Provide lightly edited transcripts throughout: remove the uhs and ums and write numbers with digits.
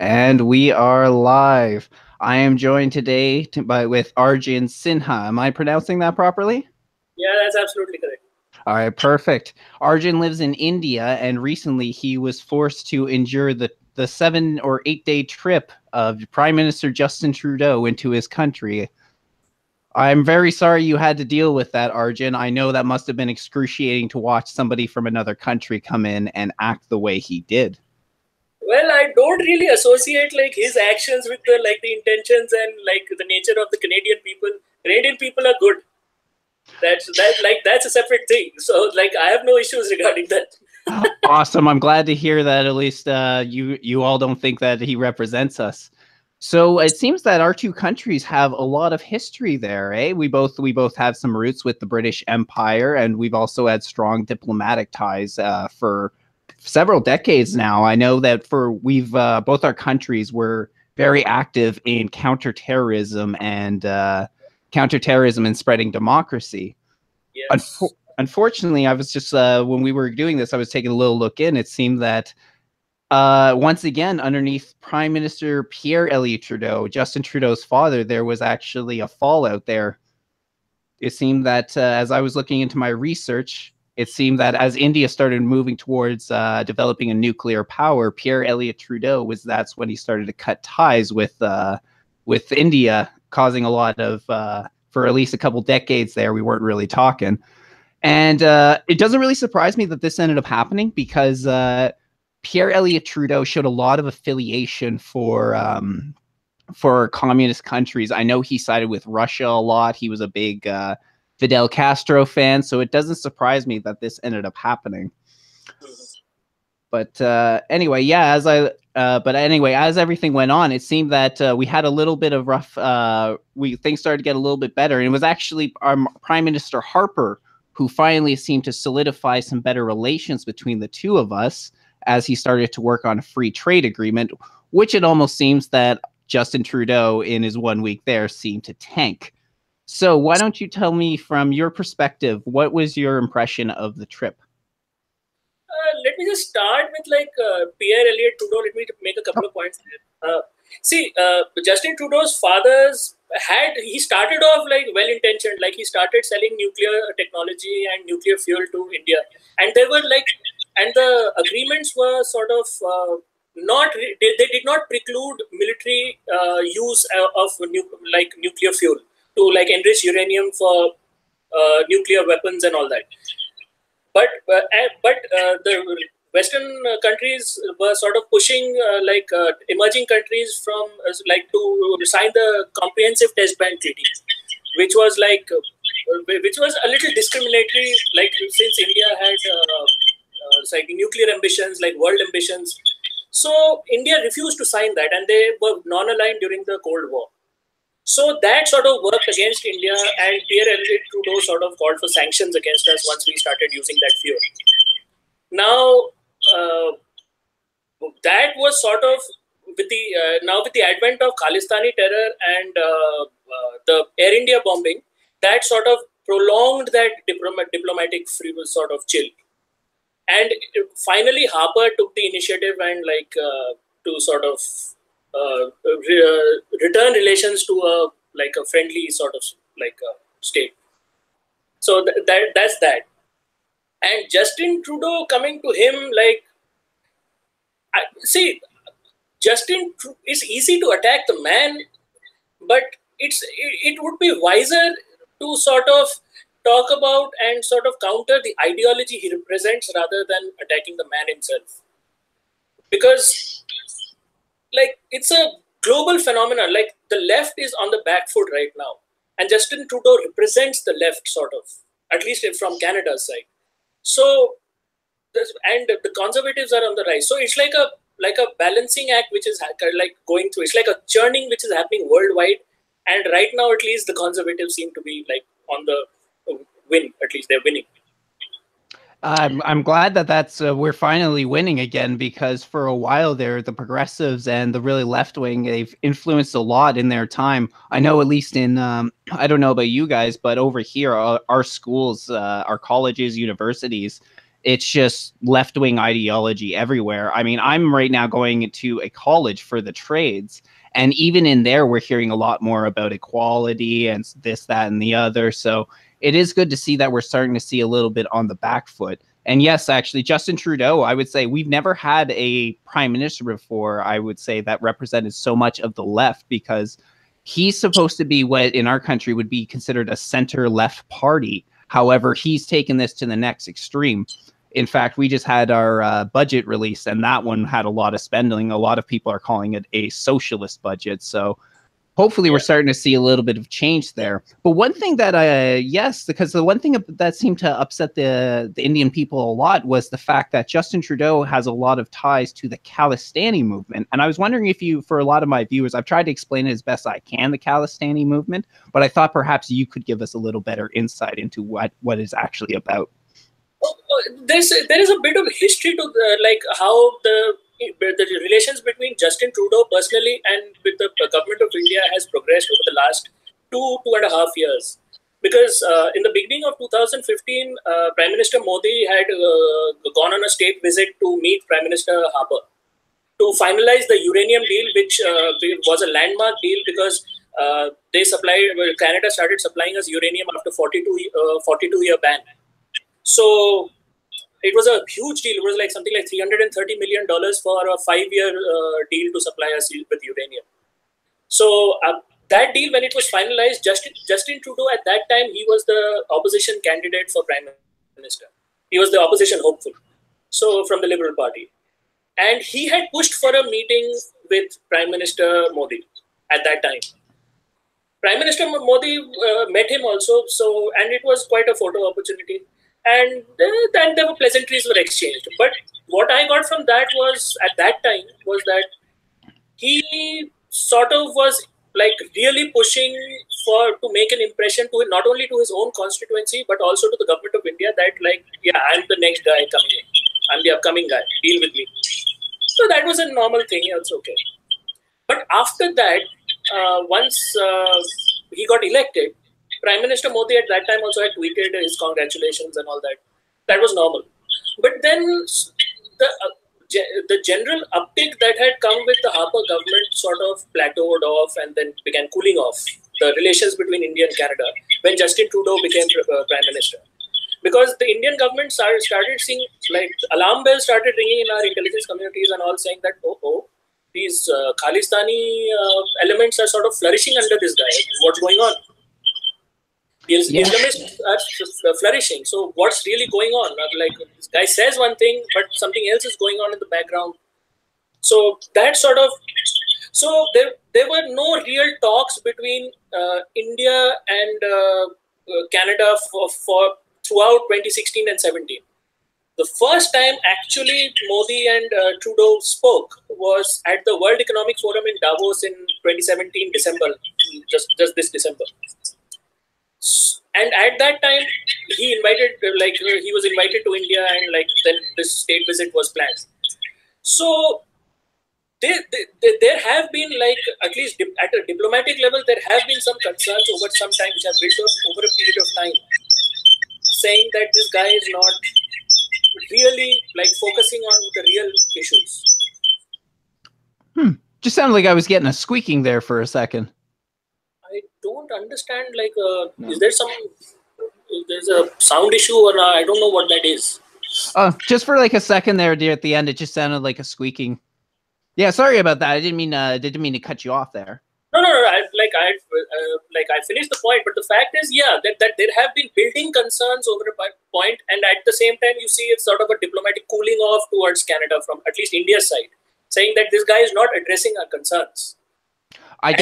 And we are live. I am joined today with Arjun Sinha. Am I pronouncing that properly? Yeah, that's absolutely correct. All right, perfect. Arjun lives in India, and recently he was forced to endure the 7 or 8 day trip of Prime Minister Justin Trudeau into his country. I'm very sorry you had to deal with that, Arjun. I know that must have been excruciating to watch somebody from another country come in and act the way he did. Well, I don't really associate like his actions with the intentions and like the nature of the Canadian people. Canadian people are good. That's a separate thing. So like I have no issues regarding that. Awesome. I'm glad to hear that at least you all don't think that he represents us. So it seems that our two countries have a lot of history there, eh? We both have some roots with the British Empire, and we've also had strong diplomatic ties for several decades now. I know that for we've both our countries were very active in counterterrorism and spreading democracy. Yes. Unfortunately, I was just when we were doing this, I was taking a little look in. It seemed that once again, underneath Prime Minister Pierre Elliott Trudeau, Justin Trudeau's father, there was actually a fallout there. It seemed that as I was looking into my research, it seemed that as India started moving towards developing a nuclear power, Pierre Elliott Trudeau that's when he started to cut ties with India, causing a lot of for at least a couple decades there, we weren't really talking. And it doesn't really surprise me that this ended up happening because Pierre Elliott Trudeau showed a lot of affiliation for communist countries. I know he sided with Russia a lot. He was a big Fidel Castro fan, so it doesn't surprise me that this ended up happening. But anyway, yeah, as everything went on, it seemed that we had a little bit of rough. Things started to get a little bit better, and it was actually our Prime Minister Harper who finally seemed to solidify some better relations between the two of us as he started to work on a free trade agreement, which it almost seems that Justin Trudeau in his 1 week there seemed to tank. So why don't you tell me from your perspective, what was your impression of the trip? Let me just start with Pierre Elliott Trudeau. Let me make a couple of points there. Justin Trudeau's he started off like well intentioned, like he started selling nuclear technology and nuclear fuel to India, and there were and the agreements were sort of they did not preclude military use of nuclear fuel to like enrich uranium for nuclear weapons and all that. But the Western countries were sort of pushing emerging countries from to sign the Comprehensive Test Ban Treaty, which was a little discriminatory. Like since India had nuclear ambitions, like world ambitions, so India refused to sign that, and they were non-aligned during the Cold War. So that sort of worked against India, and Pierre Elliott Trudeau sort of called for sanctions against us once we started using that fuel. Now, that was sort of with the advent of Khalistani terror and the Air India bombing, that sort of prolonged that diplomatic free sort of chill. And finally, Harper took the initiative and to sort of return relations to a friendly sort of state. So that's that. And Justin Trudeau coming to him it's easy to attack the man, but it would be wiser to sort of talk about and sort of counter the ideology he represents rather than attacking the man himself. Because it's a global phenomenon. Like the left is on the back foot right now, and Justin Trudeau represents the left sort of, at least from Canada's side. So, and the conservatives are on the rise. So it's like a balancing act which is going through. It's like a churning which is happening worldwide, and right now at least the conservatives seem to be on the win. At least they're winning. I'm glad that we're finally winning again, because for a while there, the progressives and the really left wing, they've influenced a lot in their time. I know at least in, I don't know about you guys, but over here, our schools, our colleges, universities, It's just left-wing ideology everywhere. I mean, I'm right now going to a college for the trades, and even in there, we're hearing a lot more about equality and this, that, and the other. So it is good to see that we're starting to see a little bit on the back foot. And yes, actually, Justin Trudeau, I would say we've never had a prime minister before, I would say, that represented so much of the left, because he's supposed to be what in our country would be considered a center-left party. However, he's taken this to the next extreme. In fact, we just had our budget release, and that one had a lot of spending. A lot of people are calling it a socialist budget. So hopefully we're starting to see a little bit of change there. But one thing that yes, because the one thing that seemed to upset the Indian people a lot was the fact that Justin Trudeau has a lot of ties to the Khalistani movement. And I was wondering if you, for a lot of my viewers, I've tried to explain it as best I can, the Khalistani movement, but I thought perhaps you could give us a little better insight into what it's actually about. There is a bit of history to like how the relations between Justin Trudeau personally and with the government of India has progressed over the last 2.5 years. Because in the beginning of 2015, Prime Minister Modi had gone on a state visit to meet Prime Minister Harper to finalize the uranium deal, which was a landmark deal because Canada started supplying us uranium after 42-year ban. So it was a huge deal. It was like something like $330 million for a 5-year deal to supply us with uranium. So that deal, when it was finalized, Justin Trudeau at that time, he was the opposition candidate for Prime Minister. He was the opposition hopeful. So from the Liberal Party. And he had pushed for a meeting with Prime Minister Modi at that time. Prime Minister Modi met him also. So, and it was quite a photo opportunity. And then there were pleasantries were exchanged. But what I got from that was, at that time, was that he sort of was like really pushing to make an impression to not only to his own constituency, but also to the government of India that like, yeah, I'm the next guy coming in. I'm the upcoming guy. Deal with me. So that was a normal thing. Yeah, it's okay. But after that, once he got elected, Prime Minister Modi at that time also had tweeted his congratulations and all that. That was normal. But then the general uptick that had come with the Harper government sort of plateaued off and then began cooling off the relations between India and Canada when Justin Trudeau became Prime Minister. Because the Indian government started seeing, like, alarm bells started ringing in our intelligence communities and all saying that, these Khalistani elements are sort of flourishing under this guy. What's going on? The Islamists are flourishing. So what's really going on? Like, this guy says one thing, but something else is going on in the background. So that sort of... So there were no real talks between India and Canada for throughout 2016 and 17. The first time actually Modi and Trudeau spoke was at the World Economic Forum in Davos in 2017 December, just this December. And at that time, he was invited to India, and like then this state visit was planned. So there have been, like, at least at a diplomatic level, there have been some concerns over some time which have built up over a period of time, saying that this guy is not really like focusing on the real issues. Just sounded like I was getting a squeaking there for a second. I don't understand, like, is there there's a sound issue or not? I don't know what that is. Just for like a second there, dear, at the end, it just sounded like a squeaking. Yeah, sorry about that. I didn't mean to cut you off there. No. I finished the point, but the fact is, yeah, that there have been building concerns over a point, and at the same time, you see it's sort of a diplomatic cooling off towards Canada from at least India's side, saying that this guy is not addressing our concerns. I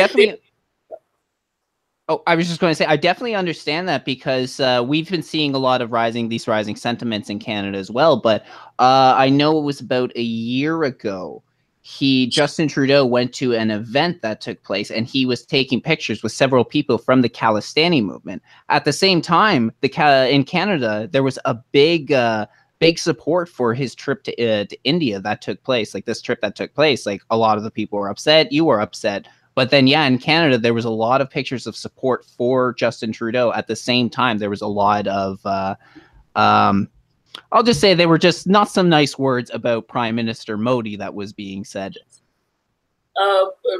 was just going to say, I definitely understand that, because we've been seeing a lot of these rising sentiments in Canada as well. But I know it was about a year ago, Justin Trudeau went to an event that took place, and he was taking pictures with several people from the Khalistani movement. At the same time, in Canada, there was a big support for his trip to India that took place. Like, this trip that took place, like, a lot of the people were upset. You were upset. But then, yeah, in Canada, there was a lot of pictures of support for Justin Trudeau. At the same time, there was a lot of I'll just say they were just not some nice words about Prime Minister Modi that was being said.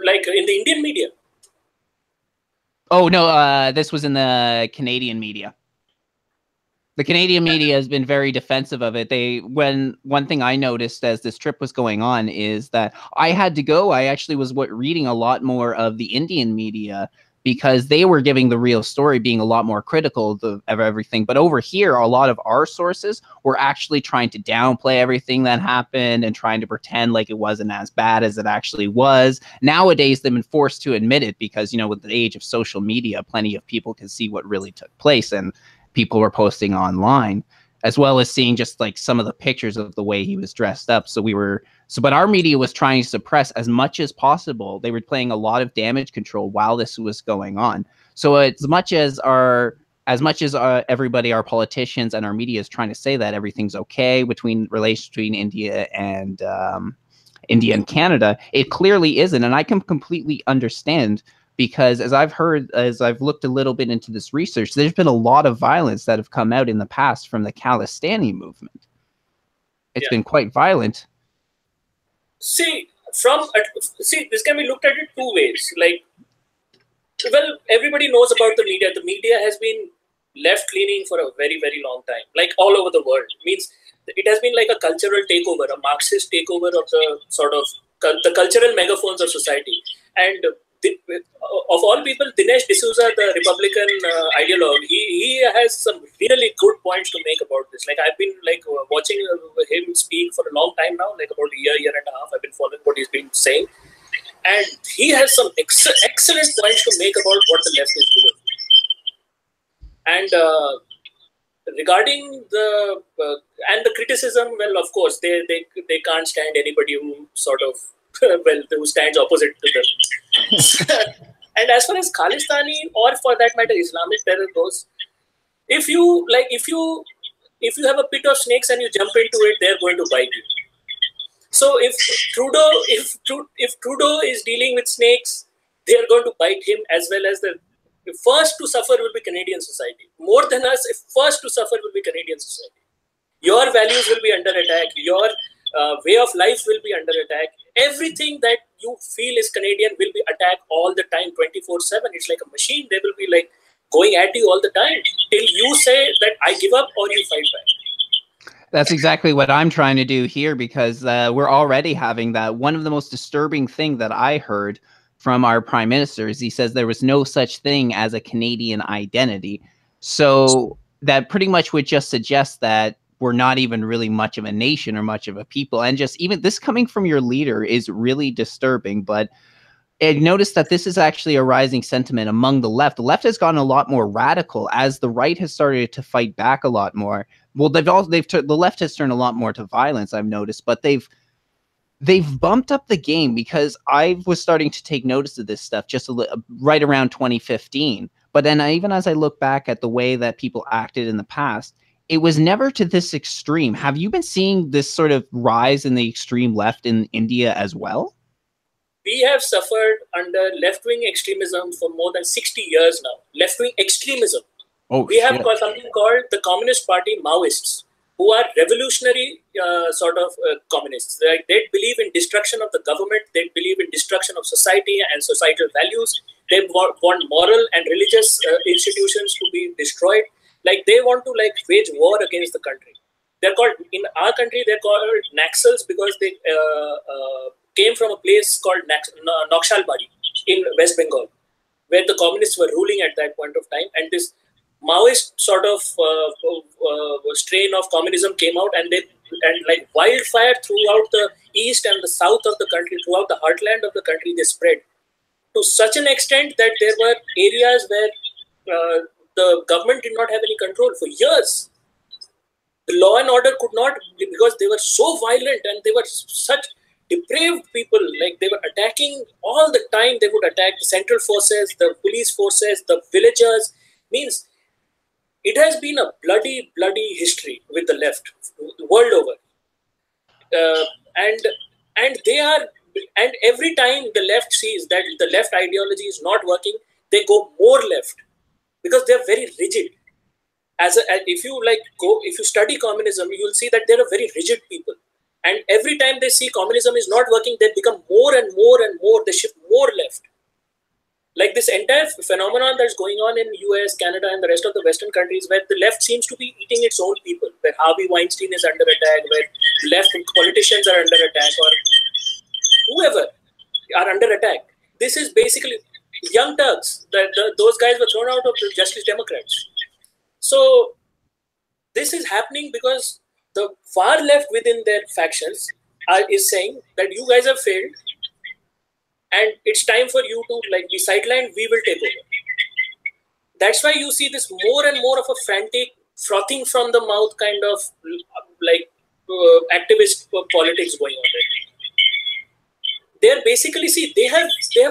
Like in the Indian media. Oh, no, this was in the Canadian media. The Canadian media has been very defensive of it. One thing I noticed as this trip was going on is that I had to go. I actually was reading a lot more of the Indian media because they were giving the real story, being a lot more critical of everything. But over here, a lot of our sources were actually trying to downplay everything that happened and trying to pretend like it wasn't as bad as it actually was. Nowadays, they've been forced to admit it because, with the age of social media, plenty of people can see what really took place, and people were posting online, as well as seeing just like some of the pictures of the way he was dressed up. But our media was trying to suppress as much as possible. They were playing a lot of damage control while this was going on. So as much as everybody, our politicians and our media is trying to say that everything's okay between relations between India and Canada, it clearly isn't. And I can completely understand, because as I've looked a little bit into this research, there's been a lot of violence that have come out in the past from the Khalistani movement. It's been quite violent. See, this can be looked at it two ways. Like, well, everybody knows about the media. The media has been left-leaning for a very, very long time, like all over the world. Means it has been like a cultural takeover, a Marxist takeover of the sort of the cultural megaphones of society. And of all people, Dinesh D'Souza, the Republican ideologue, he has some really good points to make about this. Like, I've been watching him speak for a long time now, like about a year and a half. I've been following what he's been saying, and he has some excellent points to make about what the left is doing. And regarding the criticism, well, of course, they can't stand anybody who sort of who stands opposite to them. And as far as Khalistani, or for that matter Islamic terror goes, if you have a pit of snakes and you jump into it, they're going to bite you. So if Trudeau is dealing with snakes, they are going to bite him, as well as the first to suffer will be Canadian society. More than us, first to suffer will be Canadian society. Your values will be under attack. Your way of life will be under attack. Everything that you feel is Canadian will be attacked all the time, 24/7. It's like a machine. They will be like going at you all the time till you say that I give up or you fight back. That's exactly what I'm trying to do here, because we're already having that. One of the most disturbing thing that I heard from our prime minister is he says there was no such thing as a Canadian identity. So that pretty much would just suggest that we're not even really much of a nation or much of a people. And just even this coming from your leader is really disturbing. But I noticed that this is actually a rising sentiment among the left. The left has gotten a lot more radical as the right has started to fight back a lot more. Well, the left has turned a lot more to violence, I've noticed, but they've bumped up the game, because I was starting to take notice of this stuff just right around 2015. But then even as I look back at the way that people acted in the past, it was never to this extreme. Have you been seeing this sort of rise in the extreme left in India as well? We have suffered under left-wing extremism for more than 60 years now. Left-wing extremism. We have something called the Communist Party Maoists, who are revolutionary communists. They believe in destruction of the government. They believe in destruction of society and societal values. They want moral and religious institutions to be destroyed. Like, they want to wage war against the country. They're called, in our country, they're called Naxals because they came from a place called Naxalbari in West Bengal, where the communists were ruling at that point of time. And this Maoist sort of strain of communism came out, and like wildfire throughout the east and the south of the country, throughout the heartland of the country, they spread to such an extent that there were areas where the government did not have any control for years. The law and order could not, because they were so violent and they were such depraved people. Like, they were attacking all the time. They would attack the central forces, the police forces, the villagers. Means it has been a bloody history with the left world over. And every time the left sees that the left ideology is not working, they go more left, because they're very rigid. if you study communism, you will see that they're a very rigid people, and every time they see communism is not working, they become more and more and more, they shift more left. Like this entire phenomenon that's going on in US, Canada, and the rest of the Western countries, where the left seems to be eating its own people, where Harvey Weinstein is under attack, where left politicians are under attack, or whoever are under attack. This is basically young Turks. Those guys were thrown out of the Justice Democrats. So this is happening because the far left within their factions is saying that you guys have failed, and it's time for you to be sidelined. We will take over. That's why you see this more and more of a frantic, frothing from the mouth kind of activist politics going on there. They're basically, they have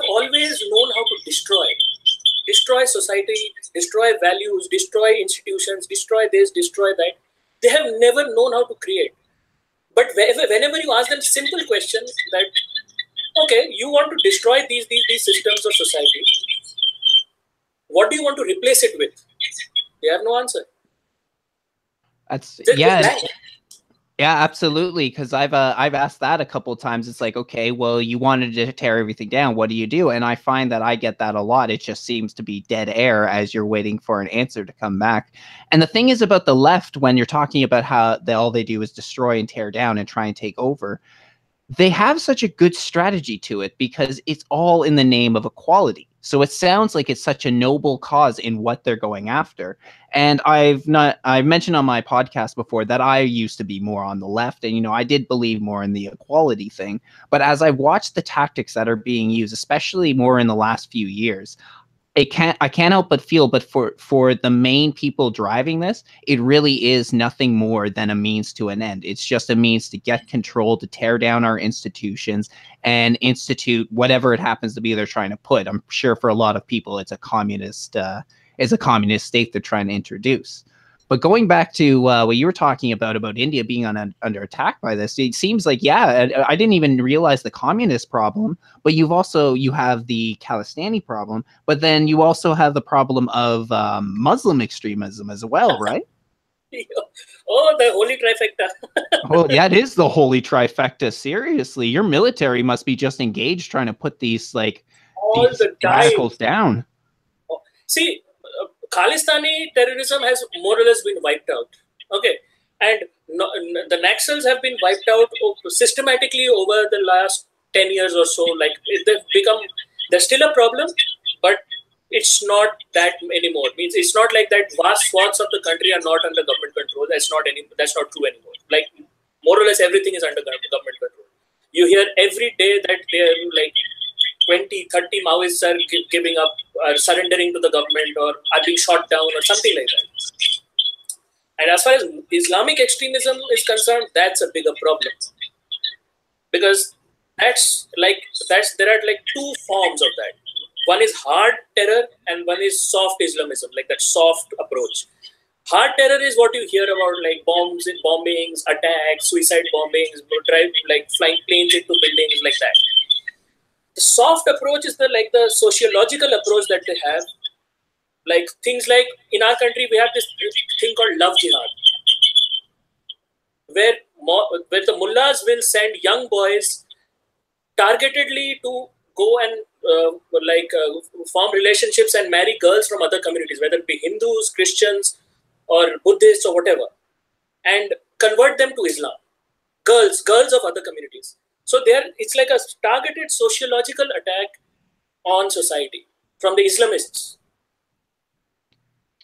always known how to destroy society, destroy values, destroy institutions, destroy this, destroy that. They have never known how to create. But whenever you ask them simple question that, okay, you want to destroy these systems of society, what do you want to replace it with? They have no answer. Yeah, absolutely. Because I've asked that a couple of times. It's like, okay, well, you wanted to tear everything down. What do you do? And I find that I get that a lot. It just seems to be dead air as you're waiting for an answer to come back. And the thing is about the left, when you're talking about how all they do is destroy and tear down and try and take over, they have such a good strategy to it because it's all in the name of equality. So it sounds like it's such a noble cause in what they're going after. And I've mentioned on my podcast before that I used to be more on the left, and I did believe more in the equality thing. But as I watched the tactics that are being used, especially more in the last few years, I can't help but feel, but for the main people driving this, it really is nothing more than a means to an end. It's just a means to get control, to tear down our institutions and institute whatever it happens to be they're trying to put. I'm sure for a lot of people, it's a communist state they're trying to introduce. But going back to what you were talking about India being under attack by this, it seems like, yeah, I didn't even realize the communist problem, but you have the Khalistani problem, but then you also have the problem of Muslim extremism as well, right? Oh, the holy trifecta. Oh, yeah, it is the holy trifecta. Seriously, your military must be just engaged trying to put these radicals down. See, Khalistani terrorism has more or less been wiped out. Okay, and the Naxals have been wiped out systematically over the last 10 years or so. They're still a problem, but it's not that anymore. It means it's not like that vast swaths of the country are not under government control. That's not true anymore. More or less everything is under government control. You hear every day that they're 20, 30 Maoists are giving up, are surrendering to the government, or are being shot down, or something like that. And as far as Islamic extremism is concerned, that's a bigger problem, because there are two forms of that. One is hard terror, and one is soft Islamism, that soft approach. Hard terror is what you hear about, bombings, attacks, suicide bombings, flying planes into buildings, like that. The soft approach is the sociological approach that they have. Things like in our country, we have this thing called love jihad, where the mullahs will send young boys targetedly to go and form relationships and marry girls from other communities, whether it be Hindus, Christians, or Buddhists, or whatever, and convert them to Islam. Girls of other communities. So it's like a targeted sociological attack on society from the Islamists,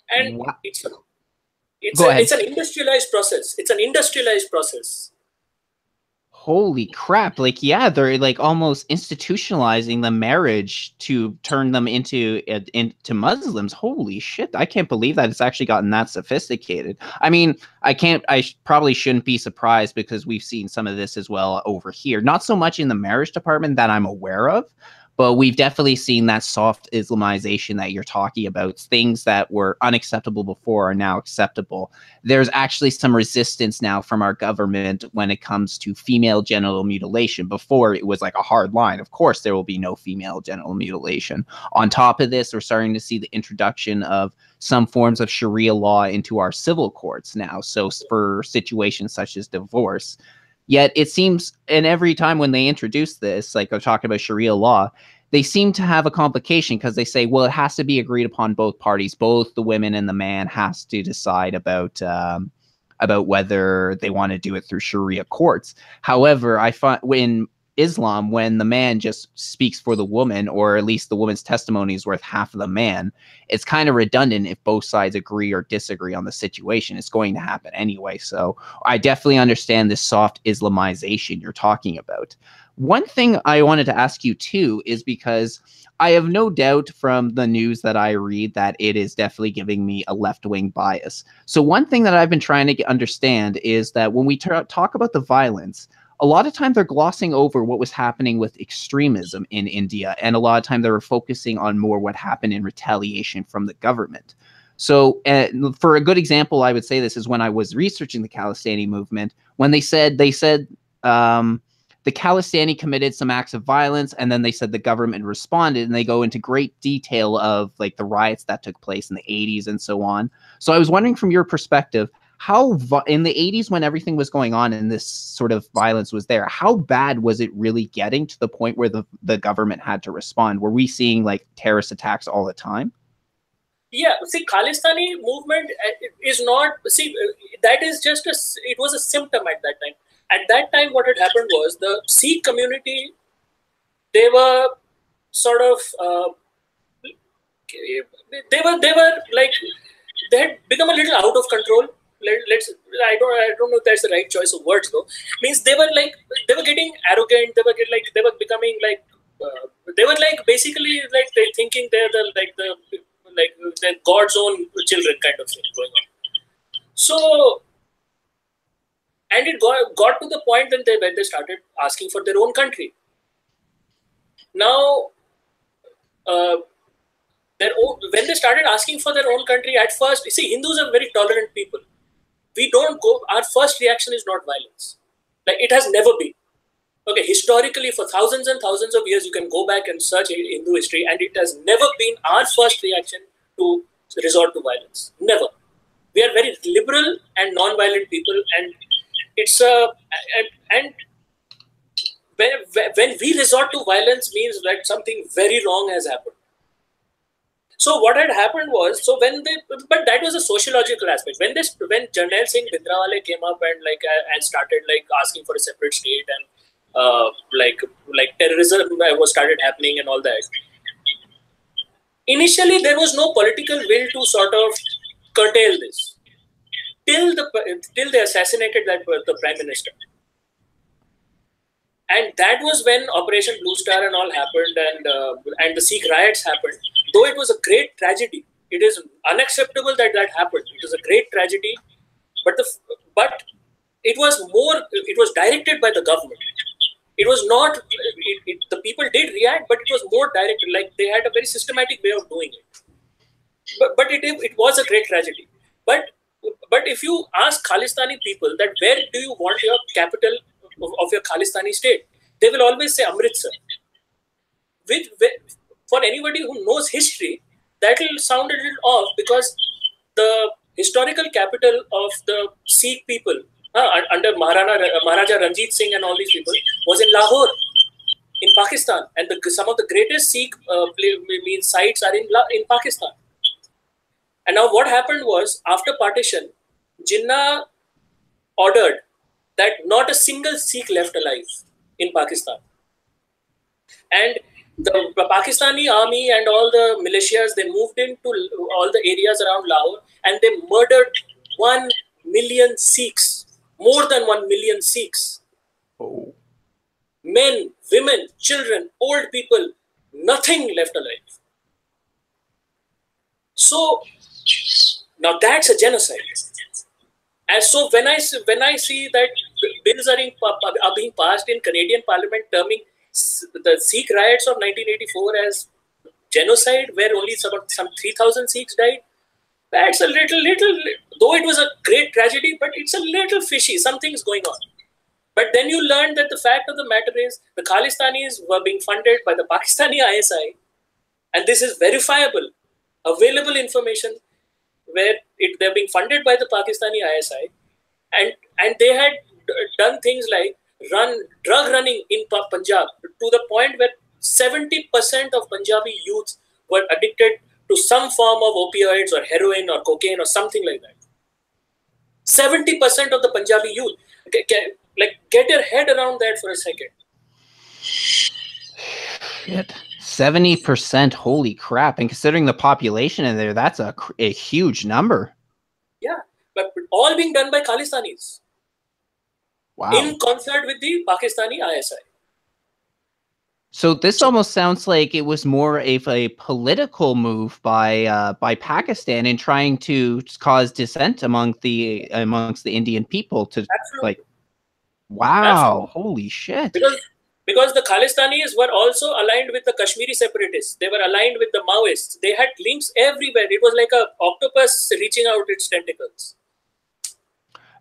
and wow. It's an industrialized process. It's an industrialized process. Holy crap! They're almost institutionalizing the marriage to turn them into Muslims. Holy shit! I can't believe that it's actually gotten that sophisticated. I mean, I probably shouldn't be surprised, because we've seen some of this as well over here. Not so much in the marriage department that I'm aware of, But we've definitely seen that soft Islamization that you're talking about. Things that were unacceptable before are now acceptable. There's actually some resistance now from our government when it comes to female genital mutilation. Before, it was like a hard line. Of course, there will be no female genital mutilation. On top of this, we're starting to see the introduction of some forms of Sharia law into our civil courts now. So for situations such as divorce. Yet it seems, and every time when they introduce this, like I'm talking about Sharia law, they seem to have a complication because they say, well, it has to be agreed upon both parties. Both the women and the man has to decide about whether they want to do it through Sharia courts. However, I find when Islam, when the man just speaks for the woman, or at least the woman's testimony is worth half of the man, it's kind of redundant if both sides agree or disagree on the situation. It's going to happen anyway. So I definitely understand this soft Islamization you're talking about. One thing I wanted to ask you too is because I have no doubt from the news that I read that it is definitely giving me a left-wing bias. So one thing that I've been trying to understand is that when we talk about the violence, a lot of time they're glossing over what was happening with extremism in India, and a lot of time they were focusing on more what happened in retaliation from the government. So for a good example, I would say this is when I was researching the Khalistani movement, when they said the Khalistani committed some acts of violence, and then they said the government responded, and they go into great detail of like the riots that took place in the 80s and so on. So I was wondering from your perspective, how in the 80s when everything was going on and this sort of violence was there, how bad was it really getting to the point where the government had to respond? Were we seeing like terrorist attacks all the time? Yeah, see, Khalistani movement is not, see, that is just it was a symptom at that time. At that time, what had happened was the Sikh community, they were sort of, they were like, they had become a little out of control. I don't know if that's the right choice of words though. Means they were getting arrogant. They were becoming like, they were like basically like they thinking they're they're God's own children kind of thing going on. So, and it got to the point when they started asking for their own country. Now, when they started asking for their own country, at first, you see, Hindus are very tolerant people. We don't go, our first reaction is not violence. Like it has never been. Okay, historically, for thousands and thousands of years, you can go back and search Hindu history, and it has never been our first reaction to resort to violence. Never. We are very liberal and non-violent people, and it's and when we resort to violence means that something very wrong has happened. So what had happened was, but that was a sociological aspect. When Jarnail Singh Bhindranwale came up and started like asking for a separate state and like terrorism was started happening and all that. Initially, there was no political will to sort of curtail this till they assassinated the prime minister. And that was when Operation Blue Star and all happened, and the Sikh riots happened. Though it was a great tragedy, it is unacceptable that happened. It was a great tragedy, but it was directed by the government. It was not. The people did react, but it was more directed. Like they had a very systematic way of doing it. But it was a great tragedy. But if you ask Khalistani people that where do you want your capital of your Khalistani state, they will always say Amritsar. For anybody who knows history, that will sound a little off because the historical capital of the Sikh people under Maharaja Ranjit Singh and all these people was in Lahore, in Pakistan, and some of the greatest Sikh sites are in Pakistan. And now what happened was, after partition, Jinnah ordered that not a single Sikh left alive in Pakistan. And the Pakistani army and all the militias, they moved into all the areas around Lahore and they murdered 1 million Sikhs, more than 1 million Sikhs. Oh. Men, women, children, old people, nothing left alive. So now that's a genocide. And so when I see that bills are being passed in Canadian Parliament terming the Sikh riots of 1984 as genocide, where only some 3,000 Sikhs died. That's a little, though it was a great tragedy, but it's a little fishy. Something's going on. But then you learn that the fact of the matter is the Khalistanis were being funded by the Pakistani ISI, and this is verifiable, available information where they're being funded by the Pakistani ISI, and they had done things like drug running in Punjab to the point where 70% of Punjabi youths were addicted to some form of opioids or heroin or cocaine or something like that. 70% of the Punjabi youth. Get your head around that for a second. Shit. 70%, holy crap. And considering the population in there, that's a huge number. Yeah, but all being done by Khalistanis. Wow. In concert with the Pakistani ISI. So this almost sounds like it was more of a political move by Pakistan in trying to cause dissent amongst the Indian people to Absolutely. Wow, absolutely. Holy shit. Because the Khalistanis were also aligned with the Kashmiri separatists. They were aligned with the Maoists. They had links everywhere. It was like an octopus reaching out its tentacles.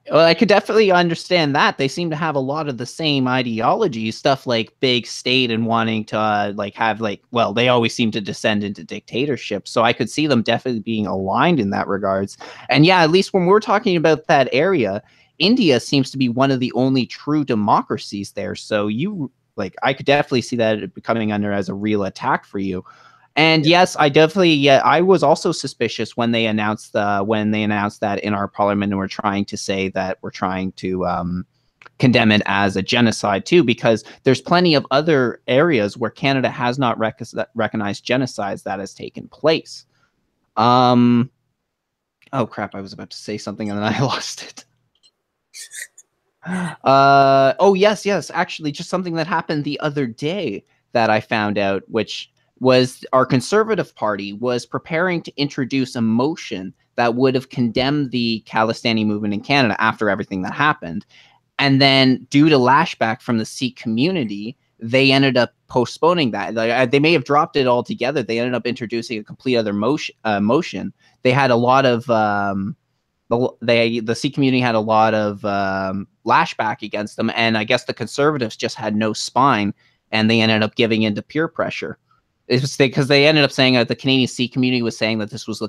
Well, I could definitely understand that. They seem to have a lot of the same ideology, stuff like big state and wanting to they always seem to descend into dictatorship. So I could see them definitely being aligned in that regards. And yeah, at least when we're talking about that area, India seems to be one of the only true democracies there. So I could definitely see that becoming under as a real attack for you. And yes, I was also suspicious when they announced that in our parliament, and we're trying to say that we're trying to condemn it as a genocide too, because there's plenty of other areas where Canada has not recognized genocides that has taken place. Oh crap, I was about to say something and then I lost it. Oh yes, actually just something that happened the other day that I found out, which was our Conservative Party was preparing to introduce a motion that would have condemned the Khalistani movement in Canada after everything that happened. And then due to lashback from the Sikh community, they ended up postponing that. They may have dropped it altogether. They ended up introducing a complete other motion. They had a lot of the Sikh community had a lot of lashback against them, and I guess the Conservatives just had no spine, and they ended up giving in to peer pressure. It was because they ended up saying that the Canadian Sikh community was saying that this was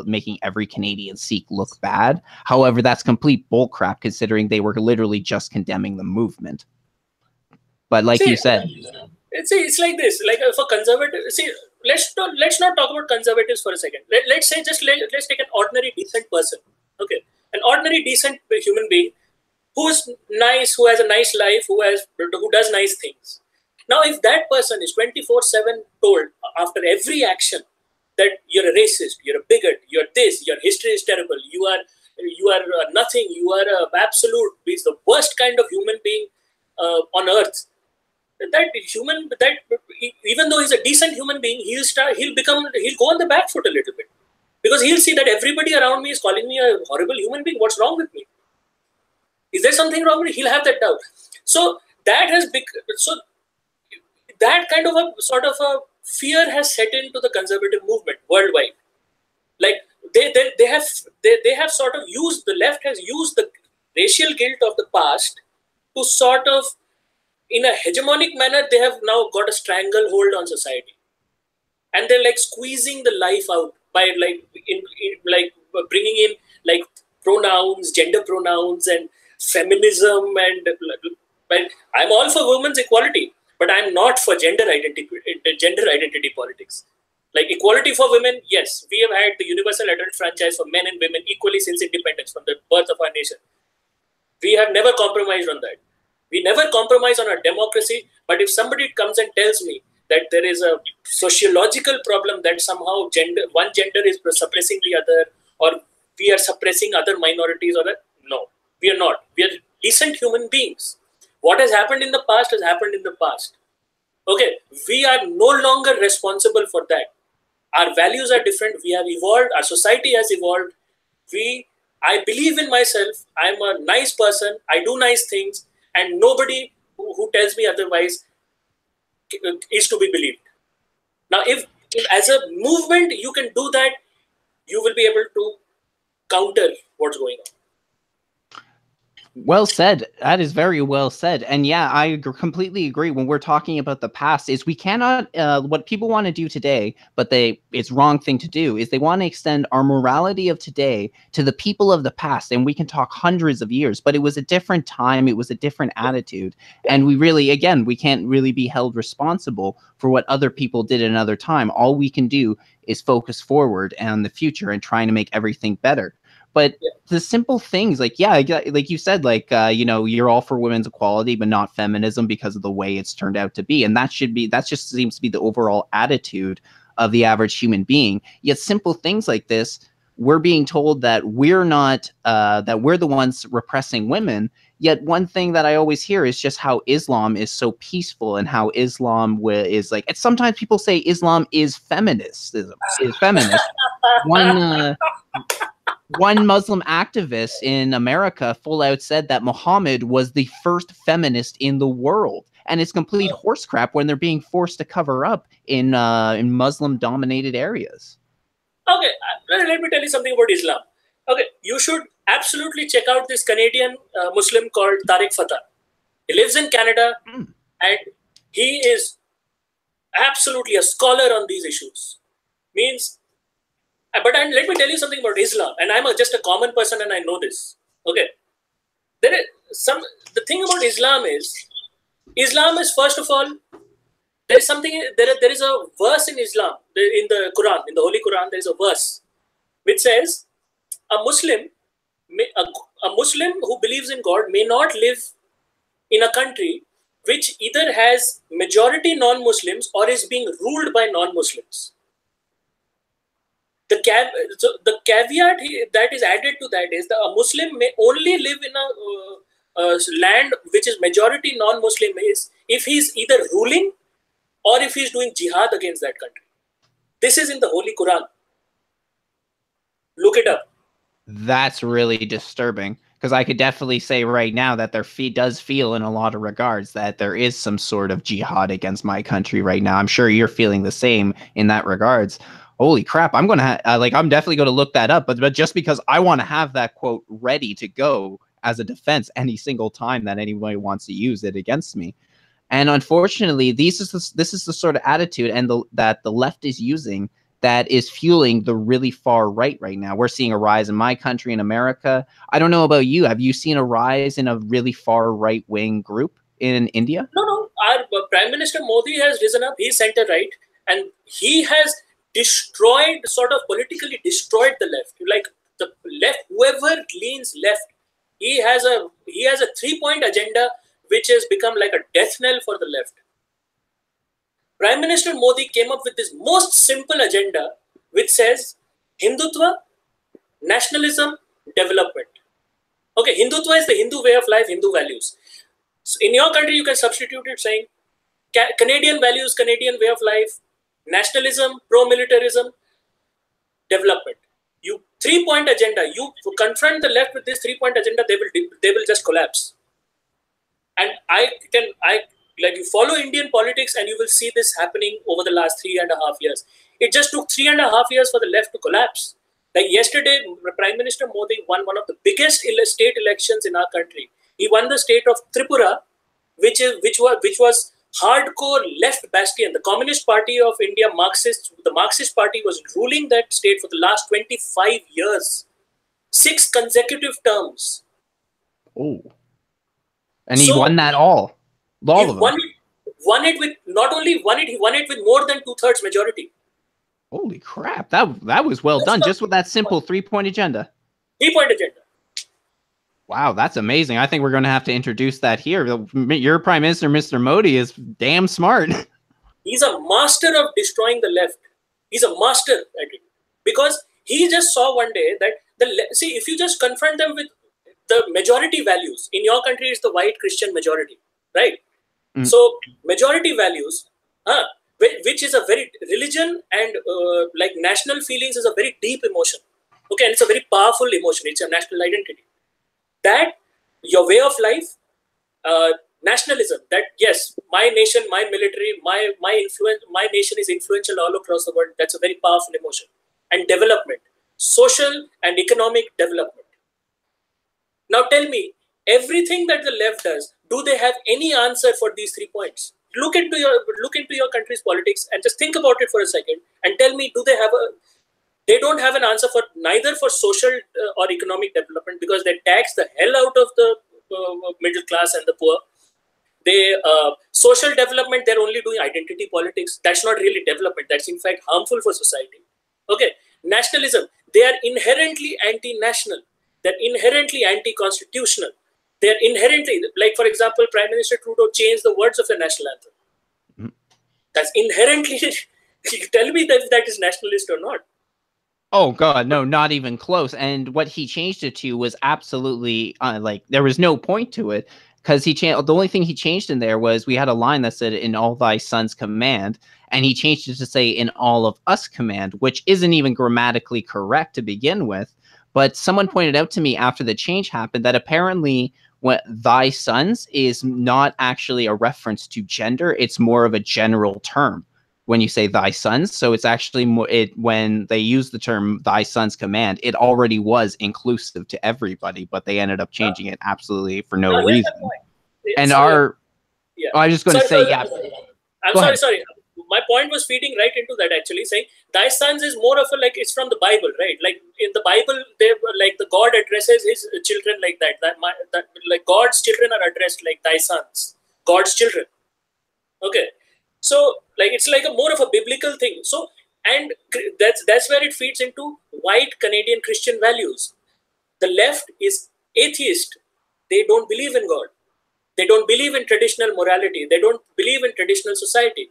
making every Canadian Sikh look bad. However, that's complete bullcrap, considering they were literally just condemning the movement. But like you said, it's like this. Like for conservatives, let's not talk about conservatives for a second. Let's take an ordinary decent person. Okay, an ordinary decent human being who's nice, who has a nice life, who does nice things. Now, if that person is 24/7 told after every action that you're a racist, you're a bigot, you're this, your history is terrible, you are nothing, you are an absolute, he's the worst kind of human being on earth. Even though he's a decent human being, he'll go on the back foot a little bit, because he'll see that everybody around me is calling me a horrible human being. What's wrong with me? Is there something wrong with me? He'll have that doubt. So that kind of a sort of a fear has set into the conservative movement worldwide. Like they have sort of used, the left has used the racial guilt of the past to sort of, in a hegemonic manner, they have now got a stranglehold on society, and they're like squeezing the life out by bringing in like pronouns, gender pronouns, and feminism, and I'm all for women's equality, but I'm not for gender identity politics. Like equality for women, yes, we have had the universal adult franchise for men and women equally since independence, from the birth of our nation. We have never compromised on that. We never compromise on our democracy. But if somebody comes and tells me that there is a sociological problem that somehow one gender is suppressing the other, or we are suppressing other minorities, or that, no, we are not. We are decent human beings. What has happened in the past has happened in the past. Okay, we are no longer responsible for that. Our values are different. We have evolved. Our society has evolved. I believe in myself. I'm a nice person. I do nice things. And nobody who tells me otherwise is to be believed. Now, if as a movement you can do that, you will be able to counter what's going on. Well said. That is very well said. And yeah, I completely agree. When we're talking about the past, is we cannot, what people want to do today, but it's wrong thing to do, is they want to extend our morality of today to the people of the past. And we can talk hundreds of years, but it was a different time. It was a different attitude. And we really, again, we can't really be held responsible for what other people did at another time. All we can do is focus forward and the future and trying to make everything better. But the simple things, like, yeah, like you said, like, you know, you're all for women's equality, but not feminism because of the way it's turned out to be. And that just seems to be the overall attitude of the average human being. Yet simple things like this, we're being told that we're not, that we're the ones repressing women. Yet one thing that I always hear is just how Islam is so peaceful and how Islam is like, and sometimes people say Islam is feminist. One Muslim activist in America full out said that Muhammad was the first feminist in the world. And it's complete horse crap when they're being forced to cover up in Muslim-dominated areas. Okay, let me tell you something about Islam. Okay, you should absolutely check out this Canadian Muslim called Tariq Fatah. He lives in Canada, and he is absolutely a scholar on these issues. But let me tell you something about Islam, and I'm just a common person, and I know this. Okay, the thing about Islam is first of all, there is a verse in Islam, in the Quran, in the Holy Quran, there is a verse which says a Muslim who believes in God may not live in a country which either has majority non-Muslims or is being ruled by non-Muslims. The caveat that is added to that is that a Muslim may only live in a land which is majority non-Muslim if he's either ruling or if he's doing jihad against that country. This is in the Holy Quran. Look it up. That's really disturbing, because I could definitely say right now that there does feel in a lot of regards that there is some sort of jihad against my country right now. I'm sure you're feeling the same in that regards. Holy crap, I'm gonna I'm definitely going to look that up, but just because I want to have that quote ready to go as a defense any single time that anybody wants to use it against me. And unfortunately, this is the sort of attitude that the left is using that is fueling the really far right now. We're seeing a rise in my country, in America. I don't know about you. Have you seen a rise in a really far right wing group in India? No. Our Prime Minister Modi has risen up. He's center right, and he has politically destroyed the left. Like the left, whoever leans left, he has a 3-point agenda which has become like a death knell for the left. Prime Minister Modi came up with this most simple agenda which says Hindutva, nationalism, development. Okay, Hindutva is the Hindu way of life, Hindu values. So in your country, you can substitute it saying Canadian values, Canadian way of life, nationalism, pro-militarism, development. 3-point agenda. You confront the left with this 3-point agenda, they will just collapse. And you follow Indian politics and you will see this happening over the last 3.5 years. It just took 3.5 years for the left to collapse. Like yesterday, Prime Minister Modi won one of the biggest state elections in our country. He won the state of Tripura, which was hardcore left bastion. The Communist Party of India, the Marxist Party was ruling that state for the last 25 years. 6 consecutive terms. Oh. And he won that all. All of them. Won it with, not only won it, he won it with more than 2/3 majority. Holy crap. That was well done, just with that simple 3-point agenda. 3-point agenda. Wow, that's amazing. I think we're going to have to introduce that here. Your Prime Minister, Mr. Modi, is damn smart. He's a master of destroying the left. He's a master at it. Because he just saw one day that, if you just confront them with the majority values, in your country it's the white Christian majority, right? Mm. So majority values, which is a very religion and like national feelings is a very deep emotion. Okay, and it's a very powerful emotion. It's a national identity. That your way of life, Nationalism, that yes, my nation, my military, my influence, my nation is influential all across the world. That's a very powerful emotion. And development, social and economic development. Now tell me, everything that the left does, do they have any answer for these 3 points? Look into your country's politics and just think about it for a second and tell me, do they have a? They don't have an answer for neither for social or economic development, because they tax the hell out of the middle class and the poor. They social development, they're only doing identity politics. That's not really development. That's in fact harmful for society. Okay, nationalism, they are inherently anti-national. They're inherently anti-constitutional. They're inherently, like for example, Prime Minister Trudeau changed the words of the national anthem. That's inherently. Tell me that that is nationalist or not. Oh God, no, not even close. And what he changed it to was absolutely like there was no point to it, because he changed. The only thing he changed in there was we had a line that said "in all thy sons command," and he changed it to say "in all of us command," which isn't even grammatically correct to begin with. But someone pointed out to me after the change happened that apparently what "thy sons" is not actually a reference to gender; it's more of a general term when you say "thy sons." So it's actually more, when they use the term "thy sons command," it already was inclusive to everybody, but they ended up changing it absolutely for no reason. And yeah. I was just going to say, yeah. I'm sorry. My point was feeding right into that, actually, saying "thy sons" is more of a, like, it's from the Bible, right? Like in the Bible, they like the God addresses his children like that. That like God's children are addressed like "thy sons," God's children. Okay. So, like, it's like a more of a biblical thing. So, and that's where it feeds into white Canadian Christian values. The left is atheist. They don't believe in God. They don't believe in traditional morality. They don't believe in traditional society.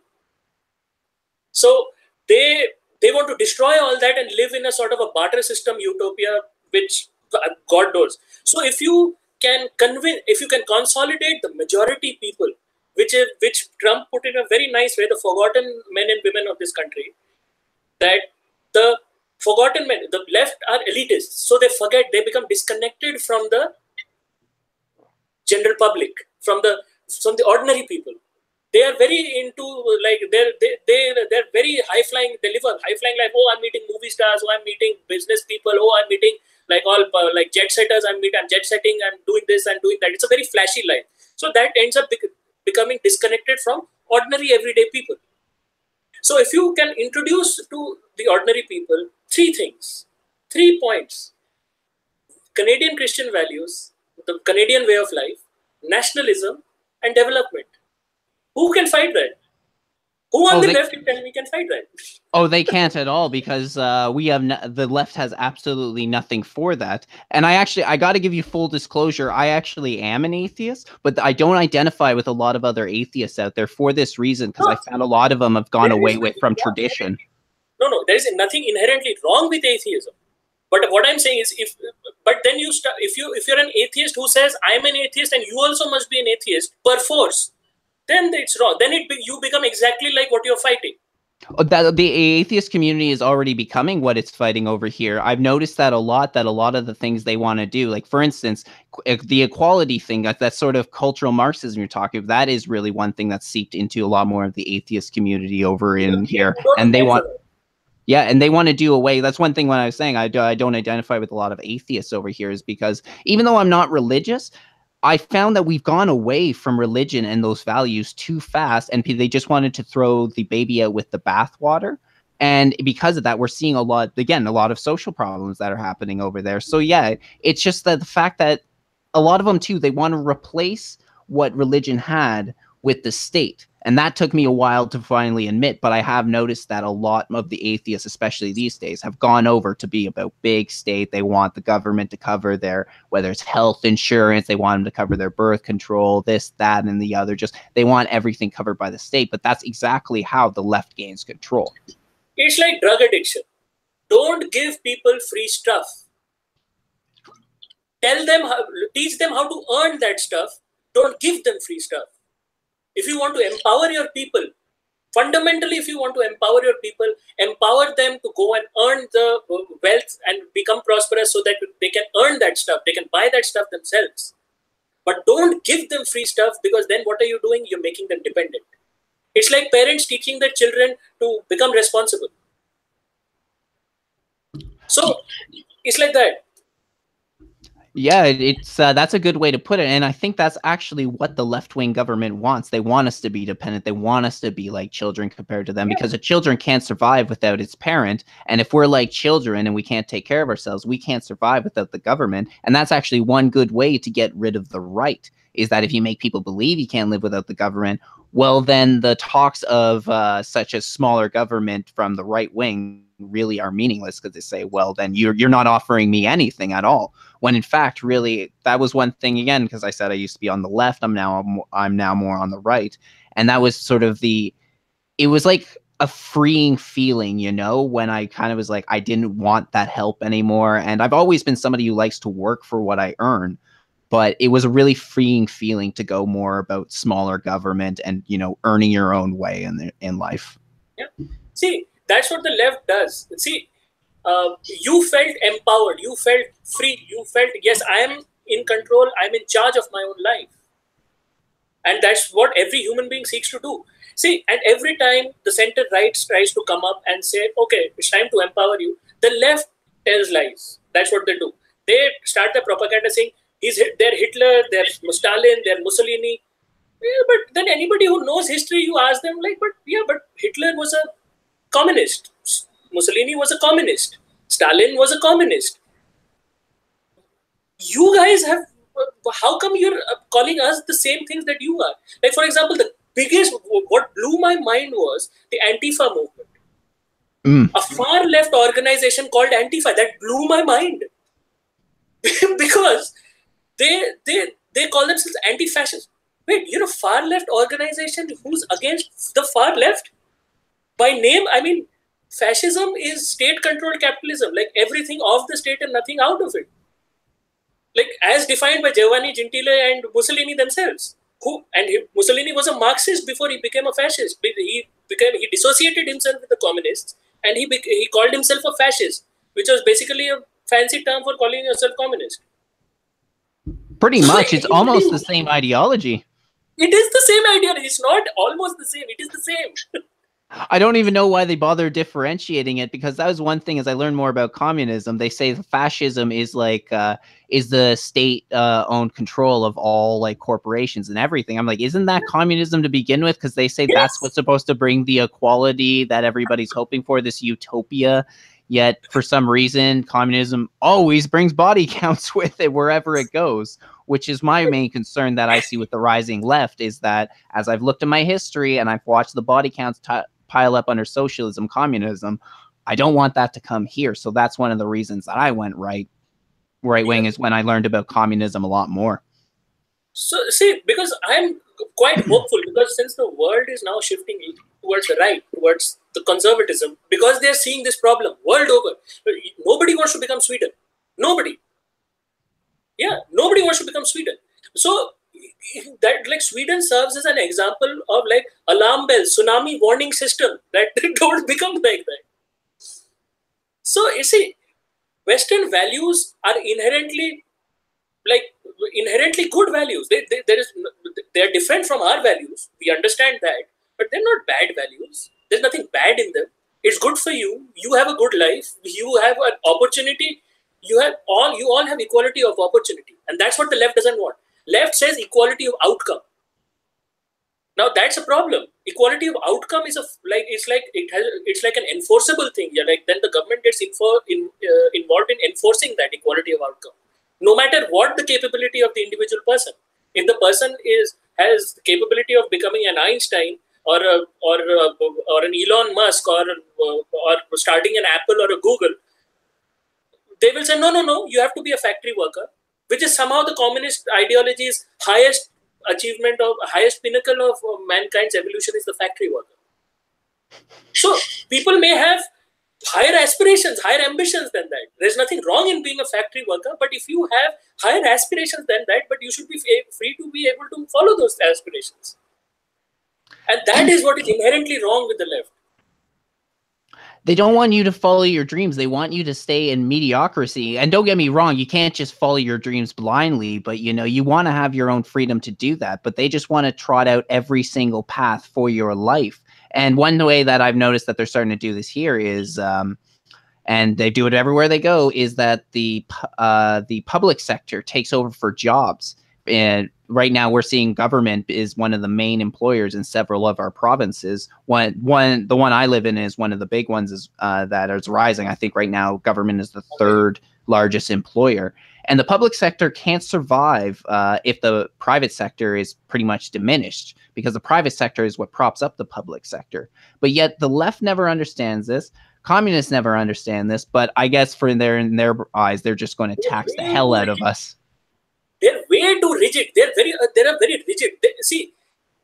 So they want to destroy all that and live in a sort of a barter system utopia, which God knows. So if you can consolidate the majority people, which Trump put in a very nice way, the forgotten men and women of this country, that the forgotten men, the left are elitists, so they forget, they become disconnected from the general public, from the ordinary people. They are very into, like, they're very high flying. They live a high flying life. Oh, I'm meeting movie stars. Oh, I'm meeting business people. Oh, I'm meeting like all like jet setters. I'm jet setting. I'm doing this and doing that. It's a very flashy life. So that ends up becoming disconnected from ordinary everyday people. So if you can introduce to the ordinary people 3 things, 3 points: Canadian Christian values, the Canadian way of life, nationalism, and development. Who can fight that? Who on the left can fight that? Oh, they can't at all, because we have the left has absolutely nothing for that. And I got to give you full disclosure. I actually am an atheist, but I don't identify with a lot of other atheists out there for this reason, because I found a lot of them have gone away from tradition. No, there is nothing inherently wrong with atheism. But what I'm saying is, if you're an atheist who says I'm an atheist and you also must be an atheist per force, then it's wrong. Then you become exactly like what you're fighting. That the atheist community is already becoming what it's fighting over here. I've noticed that a lot of the things they want to do, like for instance, the equality thing, that sort of cultural Marxism you're talking about, that is really one thing that's seeped into a lot more of the atheist community over in here. And they want, and they want to do away. That's one thing when I was saying I don't identify with a lot of atheists over here, is because even though I'm not religious, I found that we've gone away from religion and those values too fast, and they just wanted to throw the baby out with the bathwater. And because of that, we're seeing a lot of social problems that are happening over there. So yeah, it's just that the fact that a lot of them too, they want to replace what religion had with the state. And that took me a while to finally admit, but I have noticed that a lot of the atheists, especially these days, have gone over to be about big state. They want the government to cover their, whether it's health insurance, they want them to cover their birth control, this, that, and the other. Just, they want everything covered by the state, but that's exactly how the left gains control. It's like drug addiction. Don't give people free stuff. Teach them how to earn that stuff. Don't give them free stuff. If you want to empower your people, fundamentally, if you want to empower your people, empower them to go and earn the wealth and become prosperous so that they can earn that stuff. They can buy that stuff themselves. But don't give them free stuff, because then what are you doing? You're making them dependent. It's like parents teaching their children to become responsible. So it's like that. Yeah, it's that's a good way to put it, and I think that's actually what the left-wing government wants. They want us to be dependent. They want us to be like children compared to them, because a children can't survive without its parent, and if we're like children and we can't take care of ourselves, we can't survive without the government. And that's actually one good way to get rid of the right, is that if you make people believe you can't live without the government, well, then the talks of such as smaller government from the right wing really are meaningless, because they say, well, then you're not offering me anything at all. When in fact, really, that was one thing, again, because I said I used to be on the left, I'm now more on the right. And that was sort of it was like a freeing feeling, you know, when I kind of was like, I didn't want that help anymore. And I've always been somebody who likes to work for what I earn. But it was a really freeing feeling to go more about smaller government and, you know, earning your own way in life. Yeah. See, that's what the left does. See, you felt empowered, you felt free, you felt, yes, I am in control, I'm in charge of my own life. And that's what every human being seeks to do. See, and every time the center right tries to come up and say, okay, it's time to empower you, the left tells lies. That's what they do. They start the propaganda saying, they're Hitler, they're Stalin, they're Mussolini. Yeah, but then anybody who knows history, you ask them, like, but Hitler was a communist. Mussolini was a communist. Stalin was a communist. You guys have, how come you're calling us the same things that you are? Like, for example, the biggest, what blew my mind was the Antifa movement. A far left organization called Antifa, that blew my mind. Because they call themselves anti-fascist. Wait, you're a far left organization who's against the far left? By name, I mean, fascism is state-controlled capitalism, like everything of the state and nothing out of it. Like as defined by Giovanni Gentile and Mussolini themselves. Mussolini was a Marxist before he became a fascist. He dissociated himself with the communists, and he called himself a fascist, which was basically a fancy term for calling yourself communist. Pretty much, it's almost the same ideology. It is the same ideology. It's not almost the same. It is the same. I don't even know why they bother differentiating it, because that was one thing as I learned more about communism. They say fascism is like is the state owned control of all like corporations and everything. I'm like, isn't that communism to begin with? Because they say that's what's supposed to bring the equality that everybody's hoping for, this utopia. Yet for some reason, communism always brings body counts with it wherever it goes, which is my main concern that I see with the rising left, is that as I've looked at my history and I've watched the body counts pile up under socialism, communism, I don't want that to come here. So that's one of the reasons that I went right wing, is when I learned about communism a lot more. So see, because I'm quite hopeful, because since the world is now shifting towards the right, towards the conservatism, because they're seeing this problem world over. Nobody wants to become Sweden. Nobody. Yeah, nobody wants to become Sweden. So that, like, Sweden serves as an example of like alarm bell, tsunami warning system, that don't become like that. So you see, Western values are inherently good values. They're different from our values. We understand that, but they're not bad values. There's nothing bad in them. It's good for you. You have a good life. You have an opportunity. You all have equality of opportunity, and that's what the left doesn't want. Left says equality of outcome. Now that's a problem. Equality of outcome is it's like an enforceable thing. Yeah, like then the government gets involved in enforcing that equality of outcome, no matter what the capability of the individual person. If the person has the capability of becoming an Einstein or an Elon Musk or starting an Apple or a Google, they will say, no, you have to be a factory worker, which is somehow the communist ideology's highest achievement, of highest pinnacle of mankind's evolution, is the factory worker. So people may have higher aspirations, higher ambitions than that. There's nothing wrong in being a factory worker, but if you have higher aspirations than that, but you should be free to be able to follow those aspirations. And that is what is inherently wrong with the left. They don't want you to follow your dreams. They want you to stay in mediocrity. And don't get me wrong, you can't just follow your dreams blindly, but you know, you want to have your own freedom to do that. But they just want to trot out every single path for your life. And one way that I've noticed that they're starting to do this here is, and they do it everywhere they go, is that the public sector takes over for jobs. And right now we're seeing government is one of the main employers in several of our provinces. The one I live in is one of the big ones is, that is rising. I think right now government is the third largest employer. And the public sector can't survive if the private sector is pretty much diminished, because the private sector is what props up the public sector. But yet the left never understands this. Communists never understand this. But I guess in their eyes, they're just going to tax the hell out of us. They're way too rigid. They are very rigid. See,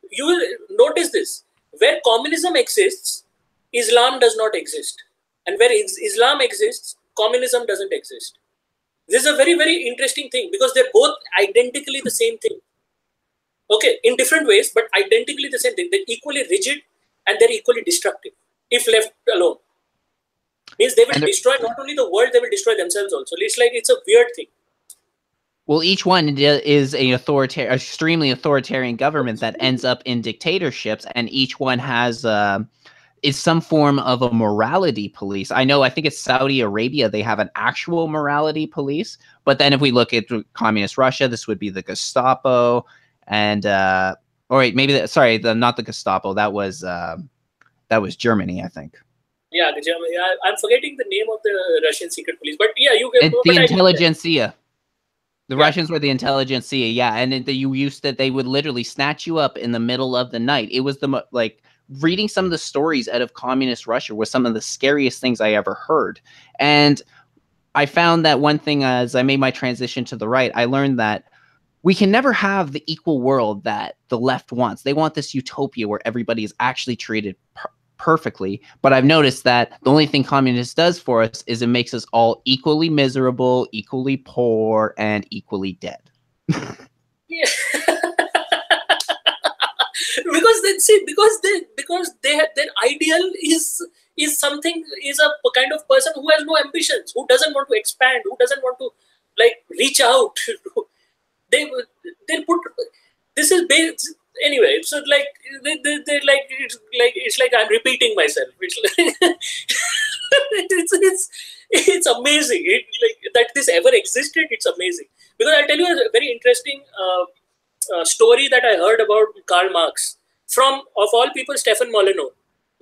you will notice this. Where communism exists, Islam does not exist. And where Islam exists, communism doesn't exist. This is a very, very interesting thing, because they're both identically the same thing. Okay, in different ways, but identically the same thing. They're equally rigid and they're equally destructive if left alone. Means they will destroy not only the world, they will destroy themselves also. It's like, it's a weird thing. Well, each one is a extremely authoritarian government that ends up in dictatorships, and each one has is some form of a morality police. I think it's Saudi Arabia. They have an actual morality police, but then if we look at communist Russia, this would be the Gestapo, and or wait, maybe not the Gestapo. That was Germany, I think. Yeah, the Germany. I'm forgetting the name of the Russian secret police, but yeah, the intelligentsia. The Russians were the intelligentsia, yeah, and they would literally snatch you up in the middle of the night. It was reading some of the stories out of communist Russia was some of the scariest things I ever heard. And I found that one thing as I made my transition to the right, I learned that we can never have the equal world that the left wants. They want this utopia where everybody is actually treated perfectly. But I've noticed that the only thing communist does for us is it makes us all equally miserable, equally poor, and equally dead. Yeah. because their ideal is a kind of person who has no ambitions, who doesn't want to expand, who doesn't want to reach out. they put this is based anyway. So it's like I'm repeating myself. It's amazing. That this ever existed. It's amazing, because I'll tell you a very interesting story that I heard about Karl Marx from, of all people, Stefan Molyneux.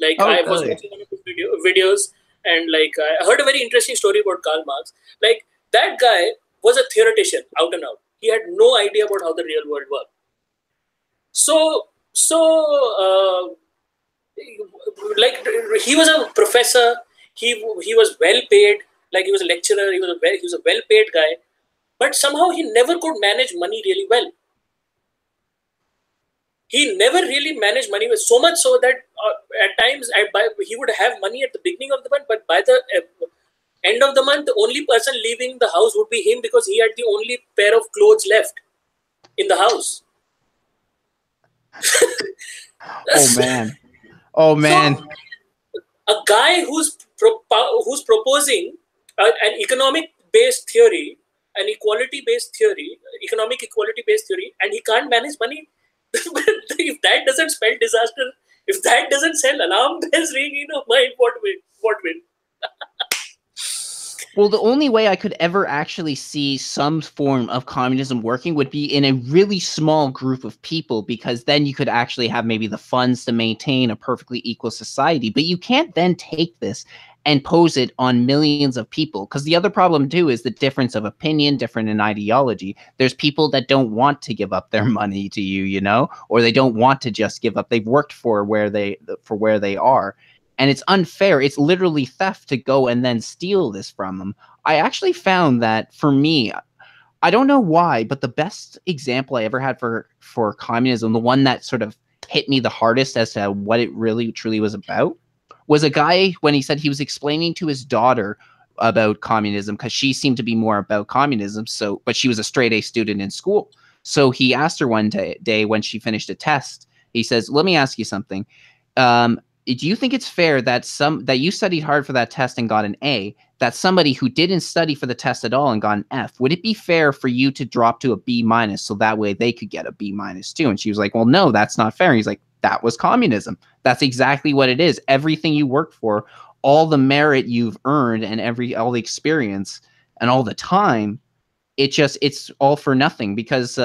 I was watching one of his videos, and I heard a very interesting story about Karl Marx. That guy was a theoretician, out and out. He had no idea about how the real world worked. So he was a professor. He was well paid. He was a lecturer. He was a well paid guy. But somehow he never could manage money really well. He never really managed money well, so much so that at times he would have money at the beginning of the month, but by the end of the month, the only person leaving the house would be him, because he had the only pair of clothes left in the house. Oh man! So, a guy who's proposing an economic-based theory, an economic equality-based theory, and he can't manage money. If that doesn't spell disaster, if that doesn't sell alarm bells ringing, mind what will? Well, the only way I could ever actually see some form of communism working would be in a really small group of people, because then you could actually have maybe the funds to maintain a perfectly equal society. But you can't then take this and pose it on millions of people, because the other problem too is the difference of opinion, different in ideology. There's people that don't want to give up their money to you, or they don't want to just give up. They've worked for where they are. And it's unfair. It's literally theft to go and then steal this from them. I actually found that, for me, I don't know why, but the best example I ever had for communism, the one that sort of hit me the hardest as to what it really truly was about, was a guy when he said he was explaining to his daughter about communism, because she seemed to be more about communism. But she was a straight A student in school. So he asked her one day when she finished a test, he says, "Let me ask you something. do you think it's fair that that you studied hard for that test and got an A, that somebody who didn't study for the test at all and got an F, would it be fair for you to drop to a B minus so that way they could get a B minus too? And she was like, well, no, that's not fair. And he's like, that was communism. That's exactly what it is. Everything you work for, all the merit you've earned and all the experience and all the time, it's all for nothing. Because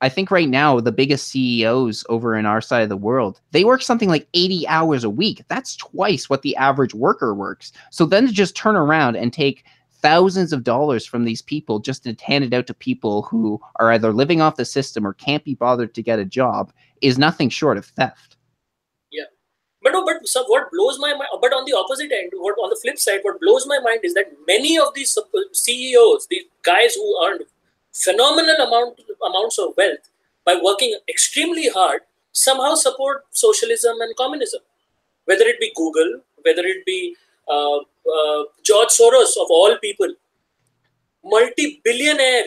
I think right now the biggest CEOs over in our side of the world, they work something like 80 hours a week. That's twice what the average worker works. So then to just turn around and take thousands of dollars from these people just to hand it out to people who are either living off the system or can't be bothered to get a job is nothing short of theft. Yeah. But no, but so what blows my mind, but on the opposite end, on the flip side, what blows my mind is that many of these CEOs, these guys who earned phenomenal amounts of wealth by working extremely hard, somehow support socialism and communism. Whether it be Google, whether it be George Soros of all people, multi-billionaire,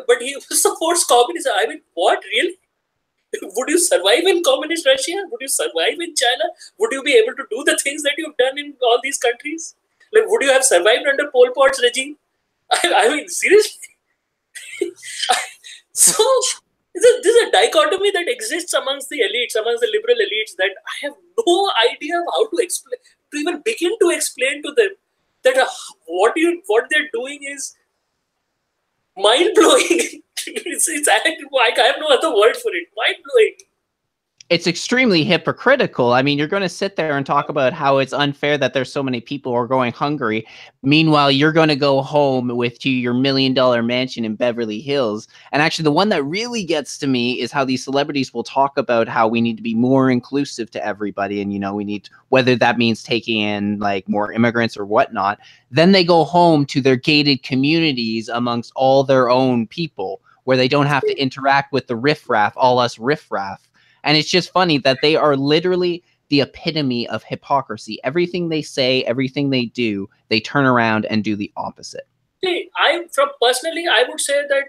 but he supports communism. I mean, what really? Would you survive in communist Russia? Would you survive in China? Would you be able to do the things that you've done in all these countries? Like, would you have survived under Pol Pot's regime? I mean, seriously. So, this is a dichotomy that exists amongst the elites, amongst the liberal elites, that I have no idea of how to explain, to even begin to explain to them that what they're doing is mind-blowing. I have no other word for it. Mind-blowing. It's extremely hypocritical. I mean, you're going to sit there and talk about how it's unfair that there's so many people who are going hungry. Meanwhile, you're going to go home with your $1 million mansion in Beverly Hills. And actually, the one that really gets to me is how these celebrities will talk about how we need to be more inclusive to everybody. And, you know, we need, whether that means taking in like more immigrants or whatnot. Then they go home to their gated communities amongst all their own people where they don't have to interact with the riffraff, all us riffraff. And it's just funny that they are literally the epitome of hypocrisy. Everything they say, everything they do, they turn around and do the opposite. See, personally, I would say that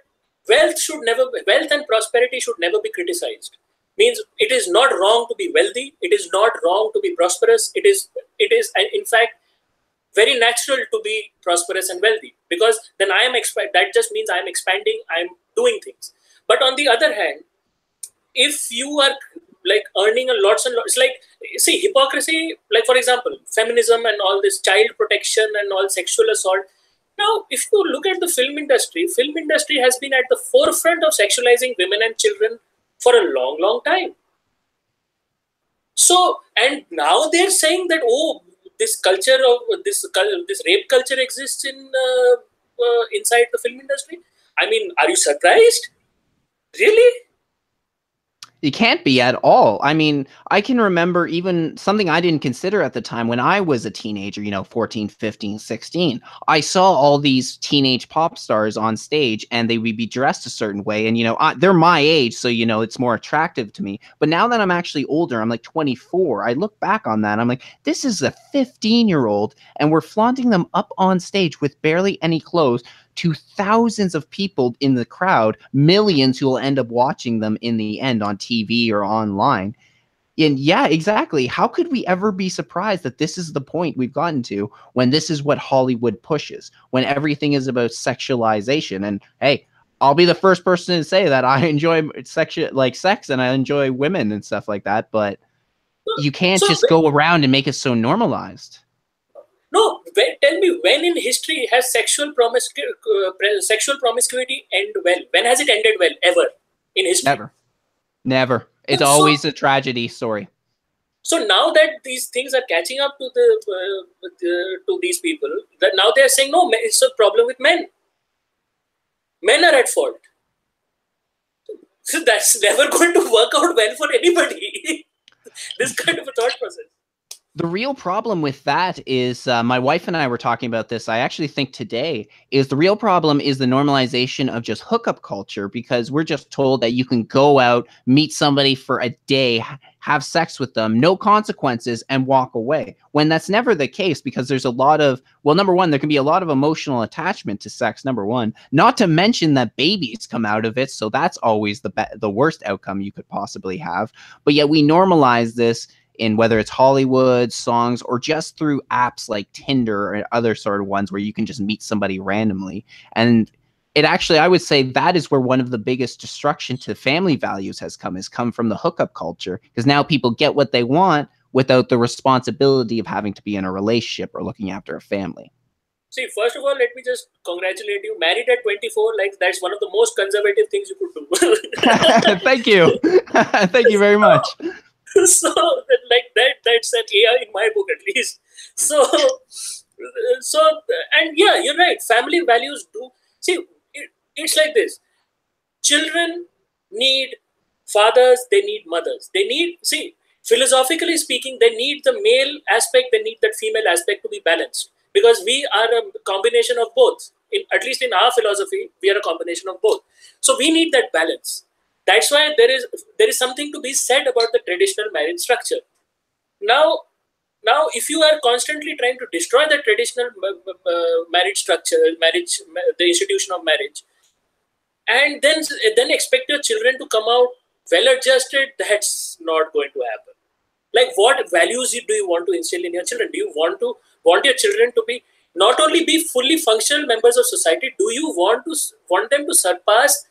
wealth and prosperity should never be criticized. Means it is not wrong to be wealthy. It is not wrong to be prosperous. It is, in fact, very natural to be prosperous and wealthy, because then that just means I am expanding, I am doing things. But on the other hand, if you are like earning lots and lots, like, see, hypocrisy, like for example, feminism and all this child protection and all sexual assault. Now, if you look at the film industry has been at the forefront of sexualizing women and children for a long, long time. So, and now they're saying that, oh, this culture of this rape culture exists in inside the film industry. I mean, are you surprised? Really? You can't be at all. I mean, I can remember even something I didn't consider at the time when I was a teenager, you know, 14, 15, 16. I saw all these teenage pop stars on stage and they would be dressed a certain way. And, you know, they're my age, so, you know, it's more attractive to me. But now that I'm actually older, I'm like 24. I look back on that and I'm like, this is a 15-year-old and we're flaunting them up on stage with barely any clothes to thousands of people in the crowd, millions who will end up watching them in the end on TV or online. And yeah, exactly. How could we ever be surprised that this is the point we've gotten to when this is what Hollywood pushes, when everything is about sexualization? And hey, I'll be the first person to say that I enjoy sex and I enjoy women and stuff like that, but you can't just go around and make it so normalized. No, tell me, when in history has sexual promiscuity end well? When has it ended well, ever, in history? Never. It's always a tragedy story. So now that these things are catching up to to these people, that now they are saying, no, it's a problem with men. Men are at fault. So that's never going to work out well for anybody. This kind of a thought process. The real problem with that is my wife and I were talking about this. I actually think today is the real problem is the normalization of just hookup culture, because we're just told that you can go out, meet somebody for a day, have sex with them, no consequences, and walk away. When that's never the case, because there's a lot of, well, number one, there can be a lot of emotional attachment to sex, number one, not to mention that babies come out of it. So that's always the worst outcome you could possibly have. But yet we normalize this in whether it's Hollywood, songs, or just through apps like Tinder or other sort of ones where you can just meet somebody randomly. And it actually, I would say that is where one of the biggest destruction to family values has come from the hookup culture, because now people get what they want without the responsibility of having to be in a relationship or looking after a family. See, first of all, let me just congratulate you. Married at 24, like that's one of the most conservative things you could do. Thank you. Thank you very much. So, like that's an AI in my book at least. So, and yeah, you're right. Family values do. See, it's like this. Children need fathers, they need mothers. They need, see, philosophically speaking, they need the male aspect, they need that female aspect to be balanced. Because we are a combination of both. At least in our philosophy, we are a combination of both. So we need that balance. That's why there is something to be said about the traditional marriage structure. Now, if you are constantly trying to destroy the traditional marriage structure, the institution of marriage, and then expect your children to come out well adjusted, that's not going to happen. Like, what values do you want to instill in your children? Do you want your children to be not only be fully functional members of society? Do you want them to surpass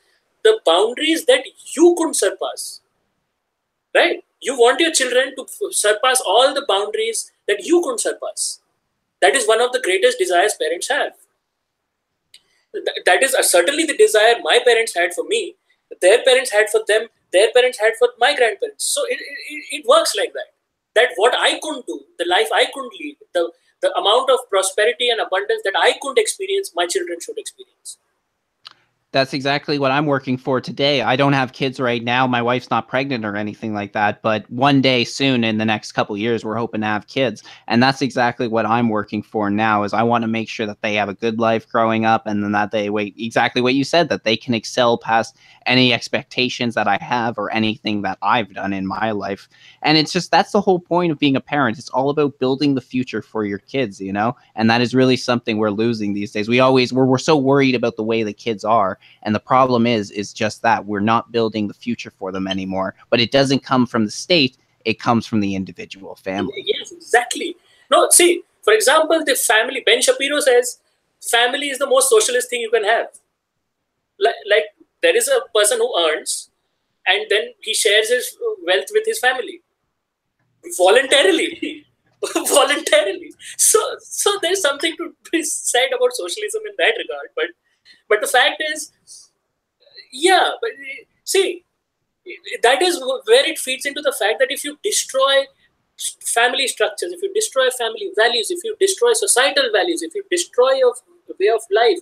the boundaries that you couldn't surpass? Right? You want your children to surpass all the boundaries that you couldn't surpass. That is one of the greatest desires parents have. That is certainly the desire my parents had for me, their parents had for them, their parents had for my grandparents. So it works like that. That what I couldn't do, the life I couldn't lead, the amount of prosperity and abundance that I couldn't experience, my children should experience. That's exactly what I'm working for today. I don't have kids right now. My wife's not pregnant or anything like that. But one day soon, in the next couple of years, we're hoping to have kids. And that's exactly what I'm working for now, is I want to make sure that they have a good life growing up, and then that they exactly what you said, that they can excel past any expectations that I have or anything that I've done in my life. And it's just, that's the whole point of being a parent. It's all about building the future for your kids, you know? And that is really something we're losing these days. We're so worried about the way the kids are. And the problem is just that we're not building the future for them anymore. But it doesn't come from the state. It comes from the individual family. Yes, exactly. No, see, for example, the family, Ben Shapiro says, family is the most socialist thing you can have. Like there is a person who earns and then he shares his wealth with his family. Voluntarily. Voluntarily. So there's something to be said about socialism in that regard. But the fact is, yeah, but see, that is where it feeds into the fact that if you destroy family structures, if you destroy family values, if you destroy societal values, if you destroy your way of life,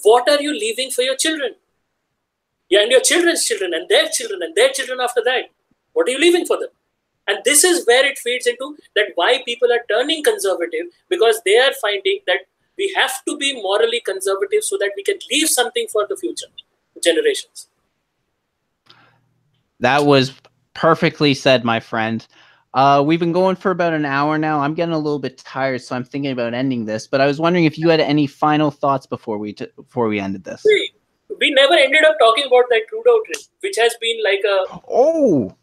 what are you leaving for your children? Yeah, and your children's children and their children and their children after that. What are you leaving for them? And this is where it feeds into that why people are turning conservative, because they are finding that we have to be morally conservative so that we can leave something for the future generations. That was perfectly said, my friend. We've been going for about an hour now. I'm getting a little bit tired, so I'm thinking about ending this. But I was wondering if you had any final thoughts before we ended this. We never ended up talking about that Trudeau trip, which has been like a... Oh,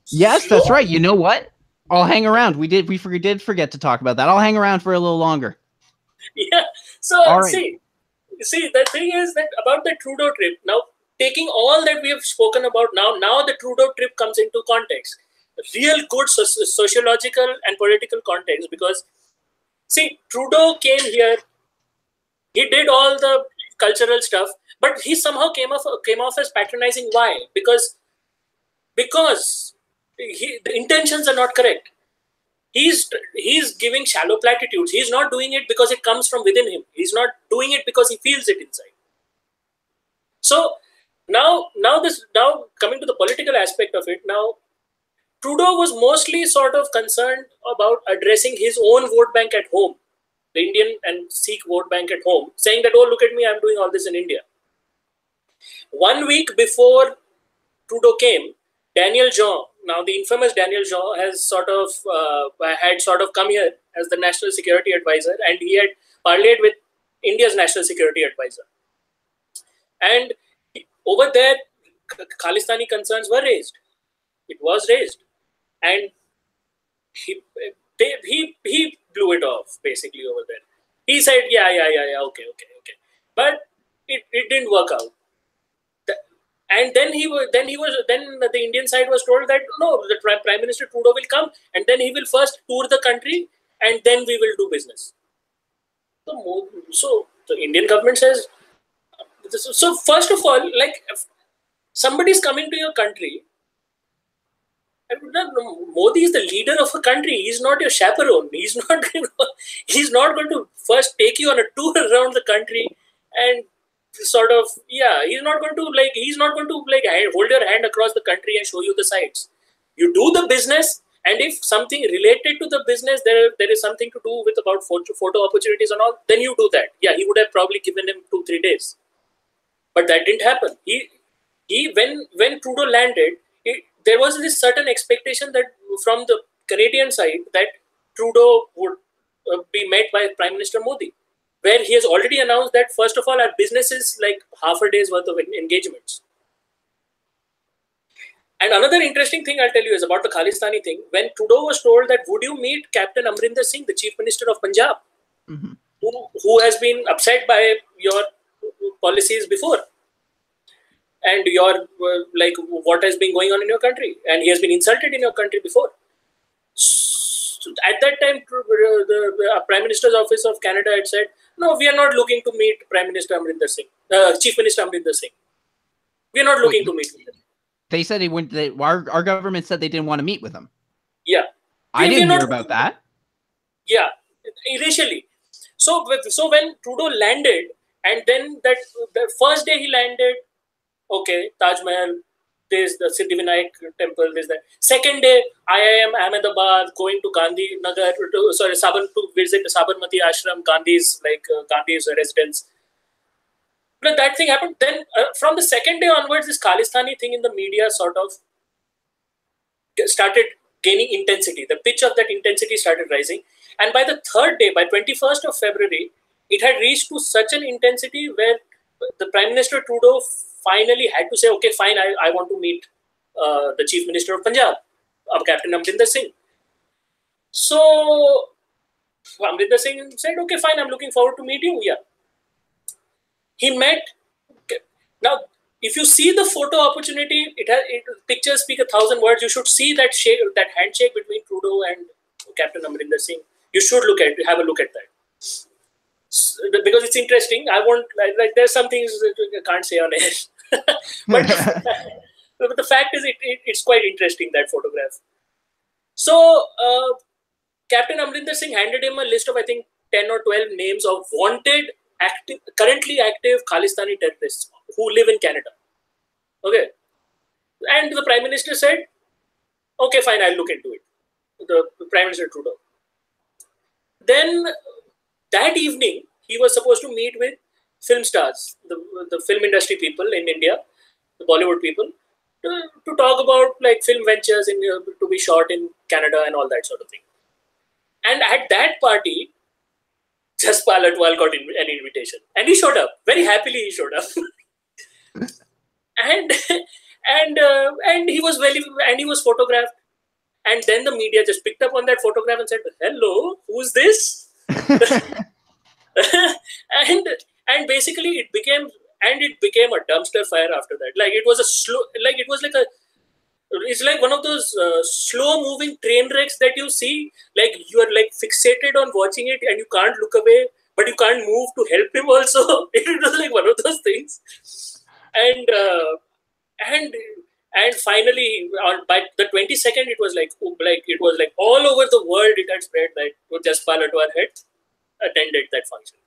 yes, that's right. You know what? I'll hang around. We did forget to talk about that. I'll hang around for a little longer. Yeah. So, right. See, the thing is that about the Trudeau trip, now, taking all that we have spoken about now the Trudeau trip comes into context. Real good sociological and political context, because, see, Trudeau came here, he did all the cultural stuff, but he somehow came off as patronizing. Why? Because the intentions are not correct. He's giving shallow platitudes. He's not doing it because it comes from within him. He's not doing it because he feels it inside. So now coming to the political aspect of it, now Trudeau was mostly sort of concerned about addressing his own vote bank at home, the Indian and Sikh vote bank at home, saying that, oh, look at me, I'm doing all this in India. 1 week before Trudeau came, Daniel Jean, now the infamous Daniel Jean, has sort of come here as the national security advisor, and he had parlayed with India's national security advisor. And over there, Khalistani concerns were raised. It was raised. And he blew it off basically over there. He said, yeah, okay. But it didn't work out. And then the Indian side was told that no, the Prime Minister Trudeau will come and then he will first tour the country and then we will do business. So the Indian government says, so first of all, like if somebody is coming to your country, Modi is the leader of a country. He's not your chaperone. He's not going to first take you on a tour around the country and sort of, he's not going to hold your hand across the country and show you the sights. You do the business, and if something related to the business, there is something to do with about photo opportunities and all, then you do that. Yeah, he would have probably given him 2-3 days, but that didn't happen. When Trudeau landed, there was this certain expectation that from the Canadian side that Trudeau would be met by Prime Minister Modi, where he has already announced that first of all our business is like half a day's worth of engagements. And another interesting thing I'll tell you is about the Khalistani thing. When Trudeau was told that would you meet Captain Amrinder Singh, the Chief Minister of Punjab, who has been upset by your policies before and your like what has been going on in your country, and he has been insulted in your country before. So at that time, the Prime Minister's Office of Canada had said, no, we are not looking to meet Prime Minister Amrinder Singh, Chief Minister Amrinder Singh. We are not looking to meet with him. They said they went. Our government said they didn't want to meet with him. Yeah, I didn't hear about that. Yeah, initially. So when Trudeau landed, and then the first day he landed, okay, Taj Mahal, there's the Siddhivinayak temple, there's that. Second day, IIM Ahmedabad, going to Gandhi Nagar, to visit the Sabarmati Ashram, Gandhi's residence. But that thing happened. Then from the second day onwards, this Khalistani thing in the media sort of started gaining intensity. The pitch of that intensity started rising. And by the third day, by 21st of February, it had reached to such an intensity where the Prime Minister Trudeau finally had to say, okay, fine, I want to meet the Chief Minister of Punjab, Captain Amrinder Singh. So Amrinder Singh said, okay, fine, I'm looking forward to meet you. Yeah. He met. Now, if you see the photo opportunity, pictures speak 1,000 words. You should see that handshake between Trudeau and Captain Amrinder Singh. You should have a look at that. Because it's interesting. I won't there's some things I can't say on air. but the fact is, it's quite interesting, that photograph. So Captain Amrinder Singh handed him a list of, I think, 10 or 12 names of wanted, currently active Khalistani terrorists who live in Canada. Okay. And the Prime Minister said, okay, fine, I'll look into it. The Prime Minister Trudeau. Then that evening, he was supposed to meet with film stars, the film industry people in India, the Bollywood people, to talk about like film ventures to be shot in Canada and all that sort of thing. And at that party, Jaspal Atwal got an invitation, and he showed up. Very happily, he showed up, and he was photographed. And then the media just picked up on that photograph and said, "Hello, who's this?" and basically it became a dumpster fire after that. Like it was it's like one of those slow moving train wrecks that you see, like you are like fixated on watching it and you can't look away, but you can't move to help him also. It was like one of those things. And finally, by the 22nd, it was like all over the world it had spread that Jaspal Atwal had attended that function.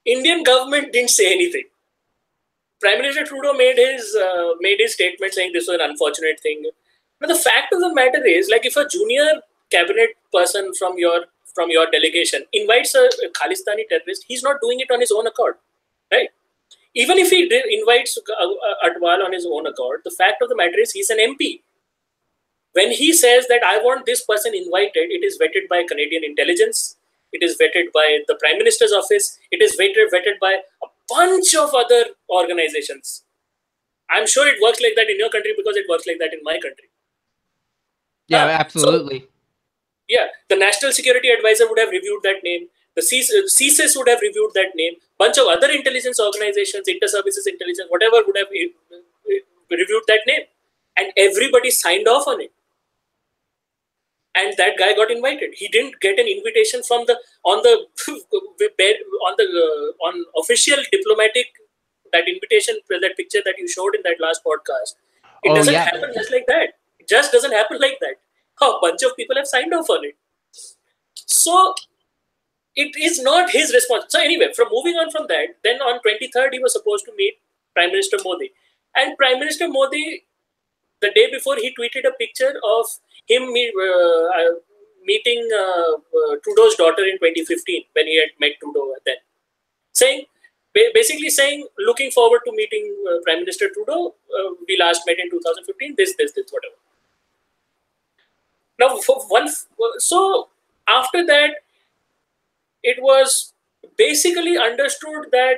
Indian government didn't say anything. Prime Minister Trudeau made his statement saying this was an unfortunate thing. But the fact of the matter is, like, if a junior cabinet person from your delegation invites a Khalistani terrorist, he's not doing it on his own accord, right? Even if he invites Atwal on his own accord, the fact of the matter is he's an MP. When he says that I want this person invited, it is vetted by Canadian intelligence. It is vetted by the Prime Minister's office. It is vetted by a bunch of other organizations. I'm sure it works like that in your country because it works like that in my country. Yeah, So, absolutely. yeah, the National Security Advisor would have reviewed that name. The CSIS would have reviewed that name. Bunch of other intelligence organizations, inter-services intelligence, whatever, would have reviewed that name, and everybody signed off on it. And that guy got invited. He didn't get an invitation from the on the on official diplomatic, that invitation, that picture that you showed in that last podcast. It Oh doesn't yeah. happen just like that. It just doesn't happen like that. A bunch of people have signed off on it. So it is not his response. So anyway, from moving on from that, then on 23rd he was supposed to meet Prime Minister Modi, and Prime Minister Modi, the day before, he tweeted a picture of him meeting Trudeau's daughter in 2015 when he had met Trudeau then, saying, basically saying, looking forward to meeting Prime Minister Trudeau. We last met in 2015. This, whatever. Now, so after that, it was basically understood that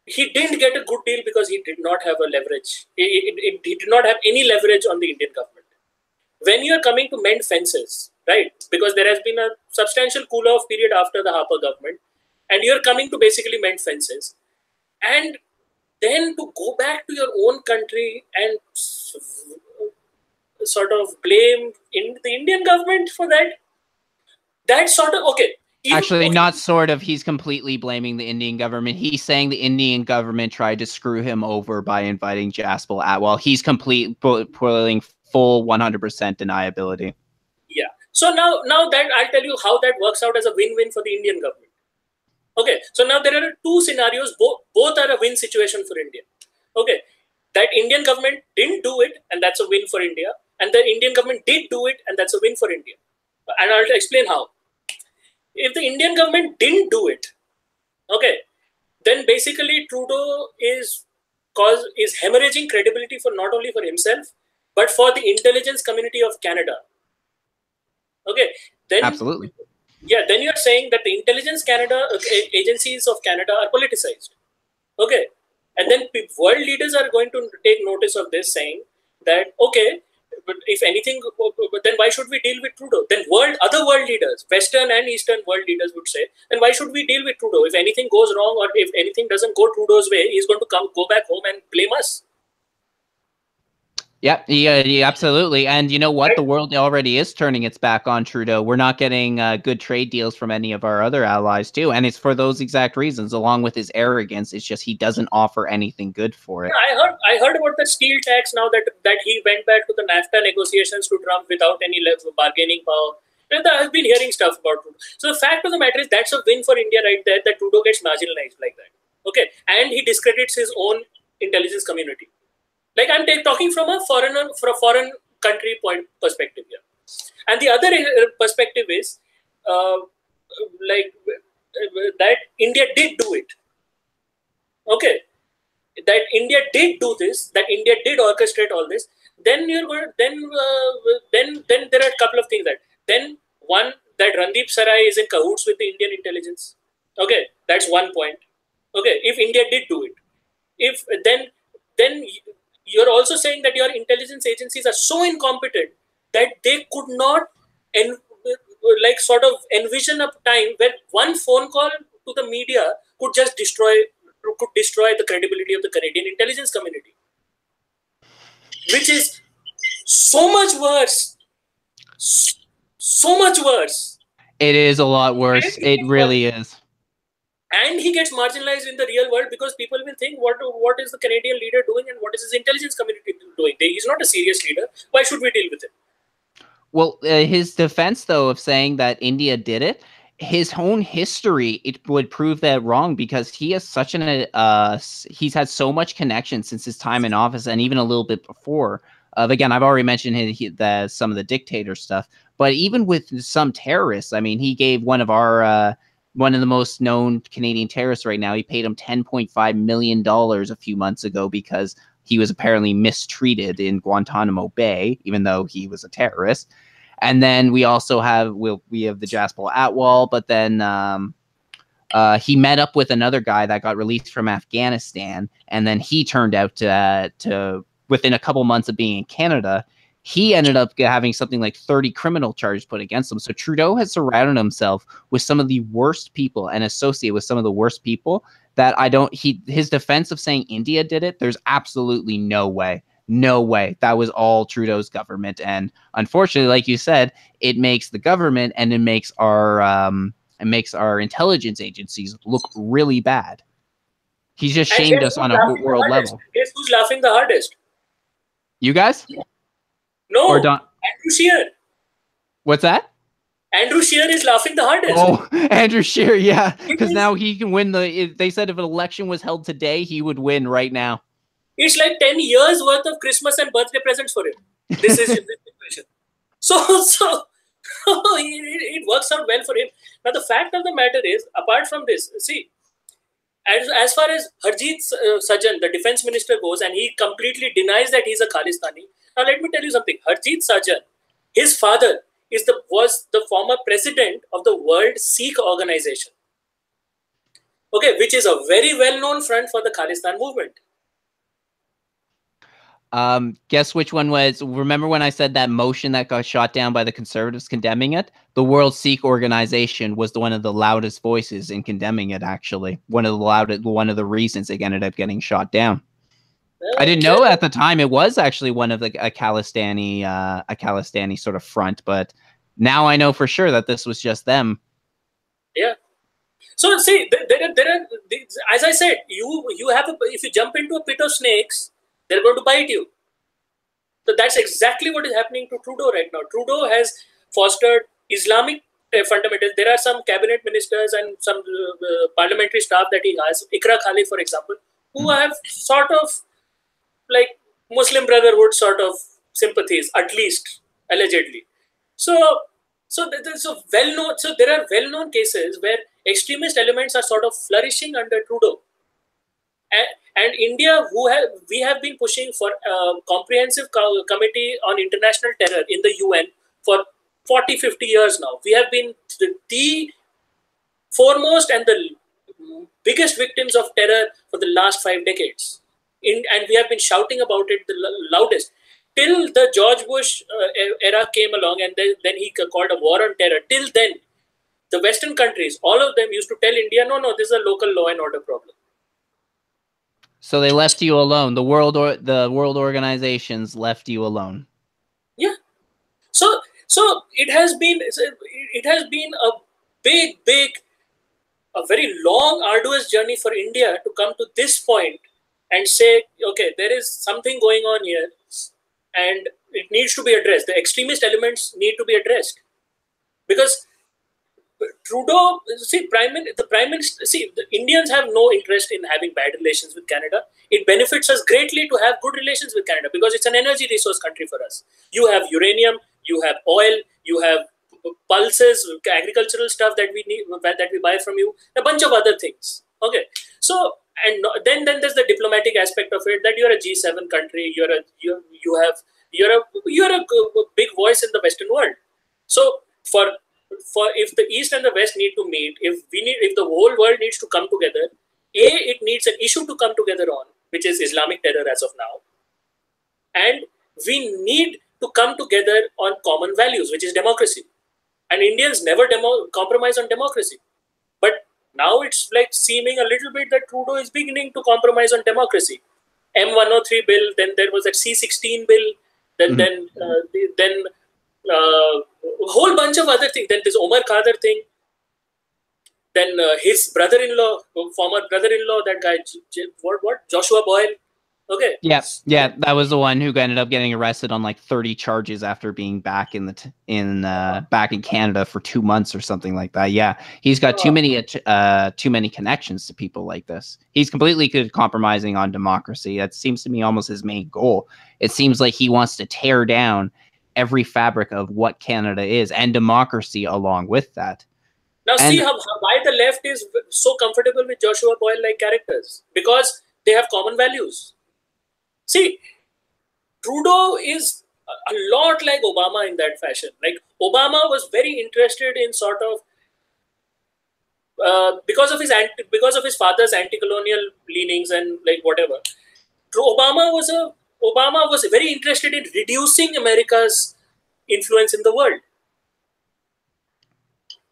he didn't get a good deal because he did not have a leverage. He did not have any leverage on the Indian government. When you are coming to mend fences, right? Because there has been a substantial cool-off period after the Harper government, and you're coming to basically mend fences, and then to go back to your own country and sort of blame the Indian government for that. That's sort of okay. Actually, not sort of. He's completely blaming the Indian government. He's saying the Indian government tried to screw him over by inviting Jaspal Atwal. He's pulling full 100% deniability. Yeah. So now that I'll tell you how that works out as a win-win for the Indian government. Okay. So now there are two scenarios. Both are a win situation for India. Okay. That Indian government didn't do it, and that's a win for India. And the Indian government did do it, and that's a win for India. And I'll explain how. If the Indian government didn't do it, okay, then basically Trudeau is hemorrhaging credibility for not only for himself, but for the intelligence community of Canada. Okay, then absolutely. Yeah, then you're saying that the intelligence agencies of Canada are politicized. Okay, and then world leaders are going to take notice of this, saying that okay, but if anything, then why should we deal with Trudeau? Then other world leaders, Western and Eastern world leaders would say, then why should we deal with Trudeau? If anything goes wrong or if anything doesn't go Trudeau's way, he's going to go back home and blame us. Yeah, absolutely. And you know what? Right. The world already is turning its back on Trudeau. We're not getting good trade deals from any of our other allies, too. And it's for those exact reasons, along with his arrogance. It's just he doesn't offer anything good for it. Yeah, I heard about the steel tax now that he went back to the NAFTA negotiations to Trump without any bargaining power. I've been hearing stuff about Trudeau. So the fact of the matter is that's a win for India right there, that Trudeau gets marginalized like that. Okay, and he discredits his own intelligence community. Like I'm talking from a foreign country point perspective here, and the other perspective is that India did do it. Okay, that India did do this. That India did orchestrate all this. Then you're going. Then there are a couple of things that. Then one, that Randeep Sarai is in cahoots with the Indian intelligence. Okay, that's one point. Okay, if India did do it, then you're also saying that your intelligence agencies are so incompetent that they could not sort of envision a time when one phone call to the media could just destroy the credibility of the Canadian intelligence community, which is so much worse. So much worse. It is a lot worse. It really is. And he gets marginalized in the real world because people will think, what is the Canadian leader doing and what is his intelligence community doing? He's not a serious leader. Why should we deal with him? Well, his defense, though, of saying that India did it, his own history, it would prove that wrong, because he has such he's had so much connection since his time in office and even a little bit before. Again, I've already mentioned some of the dictator stuff, but even with some terrorists, I mean, he gave one of the most known Canadian terrorists right now, he paid him $10.5 million a few months ago because he was apparently mistreated in Guantanamo Bay, even though he was a terrorist. And then we also have the Jaspal Atwal, but then he met up with another guy that got released from Afghanistan, and then he turned out to within a couple months of being in Canada, he ended up having something like 30 criminal charges put against him. So Trudeau has surrounded himself with some of the worst people and associated with some of the worst people that his defense of saying India did it, there's absolutely no way. No way. That was all Trudeau's government. And unfortunately, like you said, it makes the government and it makes our intelligence agencies look really bad. He's just shamed us on a world level. Guess who's laughing the hardest? You guys? No, or Don Andrew Scheer. What's that? Andrew Scheer is laughing the hardest. Oh, Andrew Scheer, yeah. Because now he can win they said if an election was held today, he would win right now. It's like 10 years worth of Christmas and birthday presents for him. This is his situation. So it works out well for him. Now, the fact of the matter is, apart from this, see, as far as Harjit Sajjan, the defense minister, goes, and he completely denies that he's a Khalistani. Now, let me tell you something. Harjit Sajjan, his father was the former president of the World Sikh Organization. Okay, which is a very well-known front for the Khalistani movement. Guess which one was? Remember when I said that motion that got shot down by the Conservatives condemning it? The World Sikh Organization was one of the loudest voices in condemning it. Actually, one of the reasons it ended up getting shot down. I didn't know at the time it was actually one of a Khalistani sort of front, but now I know for sure that this was just them. Yeah. So see, there are as I said, you have if you jump into a pit of snakes, they're going to bite you. So that's exactly what is happening to Trudeau right now. Trudeau has fostered Islamic fundamentals. There are some cabinet ministers and some parliamentary staff that he has, Ikra Khalid, for example, who have sort of like Muslim Brotherhood sort of sympathies, at least allegedly. So there are well-known cases where extremist elements are sort of flourishing under Trudeau. And India, we have been pushing for a comprehensive committee on international terror in the UN for 40, 50 years now. We have been the foremost and the biggest victims of terror for the last 5 decades. And we have been shouting about it the loudest. Till the George Bush era came along, and then he called a war on terror. Till then, the Western countries, all of them used to tell India, no, this is a local law and order problem. So they left you alone. The world organizations left you alone. Yeah. So it has been a big, a very long, arduous journey for India to come to this point and say, okay, there is something going on here, and it needs to be addressed. The extremist elements need to be addressed, because Trudeau, the Indians have no interest in having bad relations with Canada. It benefits us greatly to have good relations with Canada because it's an energy resource country for us. You have uranium, you have oil, you have pulses, agricultural stuff that we need, that we buy from you, a bunch of other things. Okay, so and then there's the diplomatic aspect of it, that you're a G7 country, you're a big voice in the Western world. So for if the East and the West need to meet, if the whole world needs to come together, it needs an issue to come together on, which is Islamic terror as of now, and we need to come together on common values, which is democracy. And Indians never compromise on democracy, but now it's like seeming a little bit that Trudeau is beginning to compromise on democracy. M103 bill, then there was that C16 bill, then a whole bunch of other things. Then this Omar Khader thing. Then his brother-in-law, former brother-in-law, that guy, Joshua Boyle. Okay. Yeah, that was the one who ended up getting arrested on like 30 charges after being back back in Canada for 2 months or something like that. Yeah, he's got too many connections to people like this. He's completely compromising on democracy. That seems to me almost his main goal. It seems like he wants to tear down every fabric of what Canada is and democracy along with that. Now, see why the left is so comfortable with Joshua Boyle-like characters, because they have common values. See, Trudeau is a lot like Obama in that fashion. Like, Obama was very interested in sort of because of his father's anti-colonial leanings and like whatever. Obama was Obama was very interested in reducing America's influence in the world.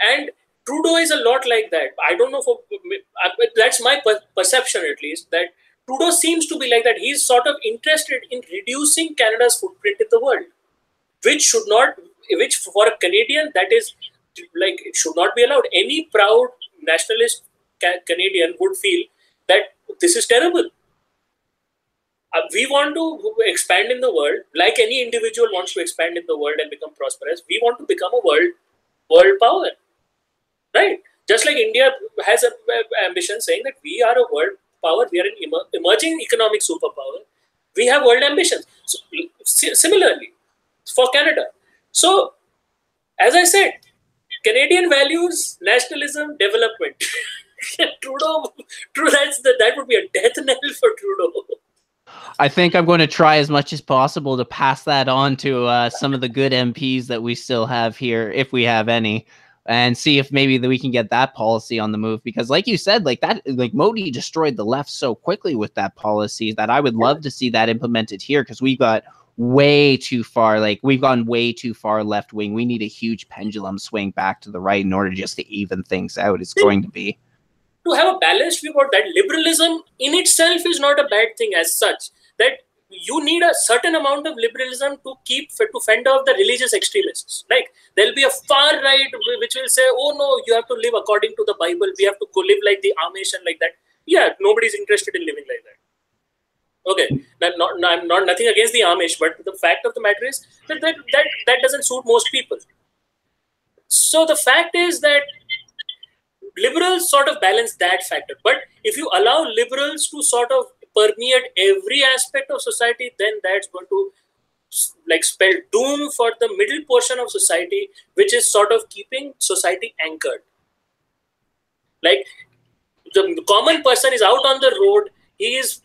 And Trudeau is a lot like that. I don't know, that's my perception at least, that Trudeau seems to be like that. He's sort of interested in reducing Canada's footprint in the world, which for a Canadian, that is like, it should not be allowed. Any proud nationalist Canadian would feel that this is terrible. We want to expand in the world, like any individual wants to expand in the world and become prosperous. We want to become a world power, right? Just like India has an ambition saying that we are a world power, we are an emerging economic superpower. We have world ambitions. So, similarly, for Canada. So, as I said, Canadian values, nationalism, development. Trudeau, that would be a death knell for Trudeau. I think I'm going to try as much as possible to pass that on to some of the good MPs that we still have here, if we have any, and see if maybe we can get that policy on the move. Because like you said, like Modi destroyed the left so quickly with that policy that I would love to see that implemented here, because we got way too far. Like, we've gone way too far left wing. We need a huge pendulum swing back to the right in order just to even things out. It's going to be. To have a balanced view about that, liberalism in itself is not a bad thing as such. That you need a certain amount of liberalism to fend off the religious extremists. Like, there'll be a far right which will say, oh no, you have to live according to the Bible. We have to go live like the Amish and like that. Yeah, nobody's interested in living like that. Okay, I'm not nothing against the Amish, but the fact of the matter is that doesn't suit most people. So the fact is that liberals sort of balance that factor. But if you allow liberals to sort of permeate every aspect of society, then that's going to like spell doom for the middle portion of society, which is sort of keeping society anchored. Like, the common person is out on the road. He's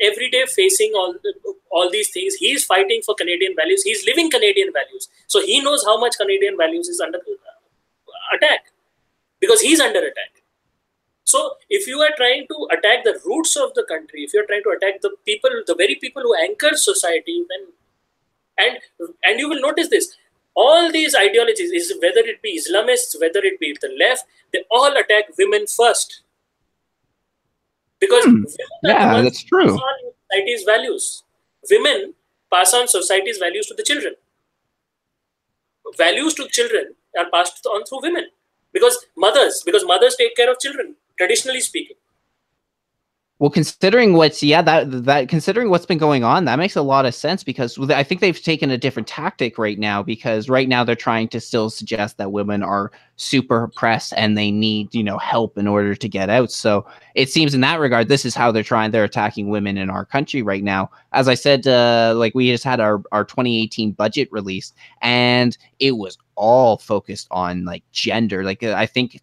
every day facing all these things. He's fighting for Canadian values. He's living Canadian values. So he knows how much Canadian values is under attack, because he's under attack. So if you are trying to attack the roots of the country, if you're trying to attack the people, the very people who anchor society, then and you will notice this, all these ideologies, whether it be Islamists, whether it be the left, they all attack women first. Because yeah, that's true. Pass on society's values. Women pass on society's values to the children. Values to children are passed on through women. Because mothers take care of children, traditionally speaking. Well, considering what's considering what's been going on, that makes a lot of sense, because I think they've taken a different tactic right now, because right now they're trying to still suggest that women are super oppressed and they need, help in order to get out. So it seems in that regard, this is how they're attacking women in our country right now. As I said, like, we just had our 2018 budget released, and it was all focused on like gender. Like, I think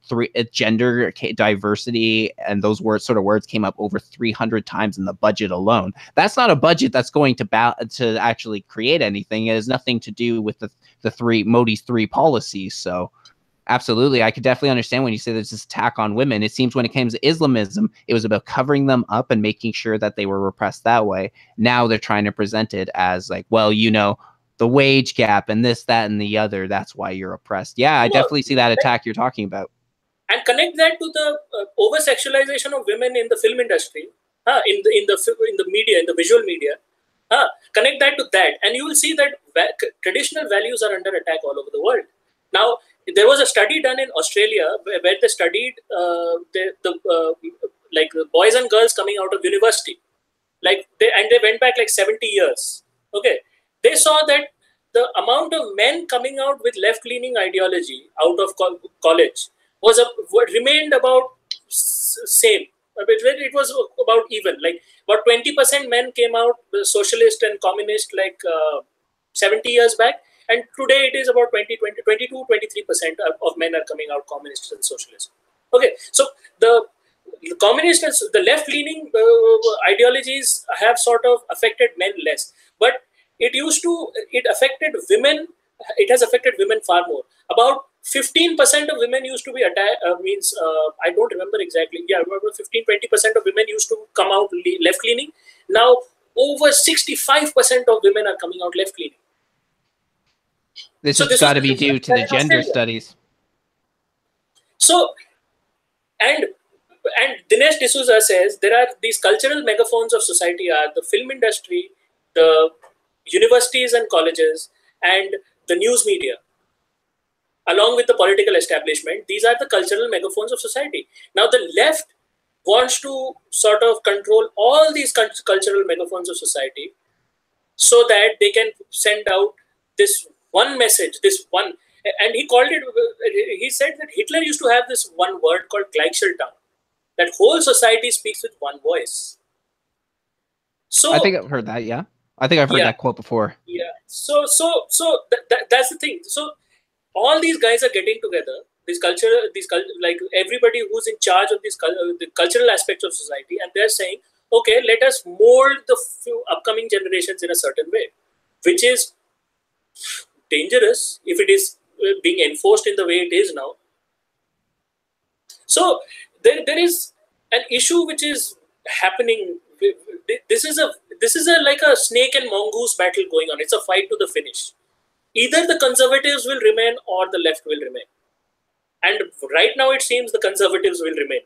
gender diversity and those words came up over 300 times in the budget alone. That's not a budget that's going to actually create anything. It has nothing to do with the Modi's three policies. So absolutely, I could definitely understand when you say there's this attack on women. It seems when it came to Islamism, it was about covering them up and making sure that they were repressed that way. Now they're trying to present it as like, well, the wage gap and this, that, and the other, that's why you're oppressed. Yeah, I definitely see that attack you're talking about. And connect that to the over-sexualization of women in the film industry, in the media, in the visual media. Connect that to that, and you will see that traditional values are under attack all over the world. Now, there was a study done in Australia where they studied the boys and girls coming out of university. They went back like 70 years. Okay. They saw that the amount of men coming out with left-leaning ideology out of college remained about same. It was about even. Like, about 20% men came out socialist and communist 70 years back, and today it is about 22, 23% of men are coming out communist and socialist. Okay, so the communist and the left-leaning ideologies have sort of affected men less, but it affected women. It has affected women far more. About 15% of women used to be attacked. I don't remember exactly. Yeah, about 15-20% of women used to come out left-leaning. Now over 65% of women are coming out left-leaning. This has got to be due to the gender studies. So, and Dinesh D'Souza says there are these cultural megaphones of society are the film industry, the universities and colleges, and the news media, along with the political establishment. These are the cultural megaphones of society. Now, the left wants to sort of control all these cultural megaphones of society so that they can send out this one message, this one, and he called it, he said that Hitler used to have this one word called Gleichschaltung, that whole society speaks with one voice. So I think I've heard that. Yeah, I think I've heard that quote before. Yeah. So that's the thing. So all these guys are getting together. Like everybody who's in charge of the cultural aspects of society, and they're saying, okay, let us mold the upcoming generations in a certain way, which is dangerous if it is being enforced in the way it is now. So there is an issue which is happening. This is like a snake and mongoose battle going on. It's a fight to the finish. Either the conservatives will remain or the left will remain. And right now it seems the conservatives will remain.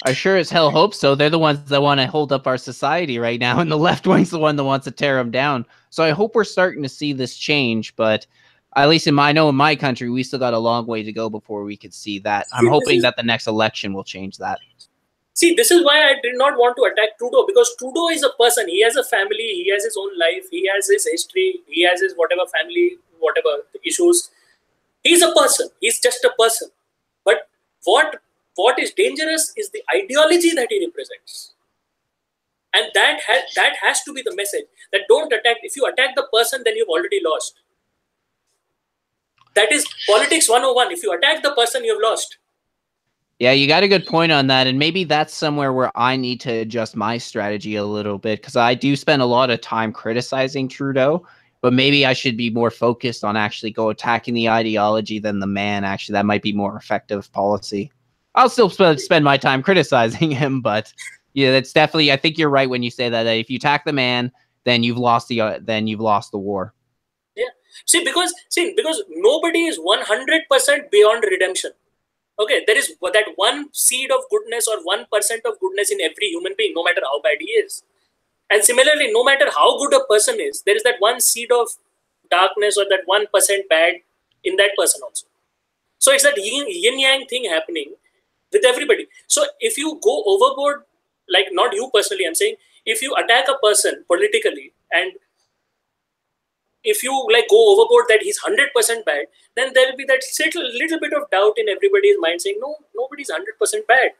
I sure as hell hope so. They're the ones that want to hold up our society right now, and the left wing's the one that wants to tear them down. So I hope we're starting to see this change, but at least in my country, we still got a long way to go before we could see that. I'm hoping that the next election will change that. See, this is why I did not want to attack Trudeau, because Trudeau is a person. He has a family. He has his own life. He has his history. He has his whatever family, whatever issues. He's a person. He's just a person. But what is dangerous is the ideology that he represents. And that has to be the message. That don't attack. If you attack the person, then you've already lost. That is politics 101. If you attack the person, you've lost. Yeah, you got a good point on that. And maybe that's somewhere where I need to adjust my strategy a little bit, because I do spend a lot of time criticizing Trudeau, but maybe I should be more focused on actually attacking the ideology than the man. Actually, that might be more effective policy. I'll still spend my time criticizing him, but yeah, that's definitely, I think you're right when you say that if you attack the man, then you've lost the war. Yeah. See, because nobody is 100% beyond redemption. Okay, there is that one seed of goodness or 1% of goodness in every human being, no matter how bad he is. And similarly, no matter how good a person is, there is that one seed of darkness or that 1% bad in that person also. So it's that yin-yang thing happening with everybody. So if you go overboard, like not you personally, I'm saying, if you attack a person politically and if you like go overboard that he's 100% bad, then there will be that little bit of doubt in everybody's mind saying, no, nobody's 100% bad.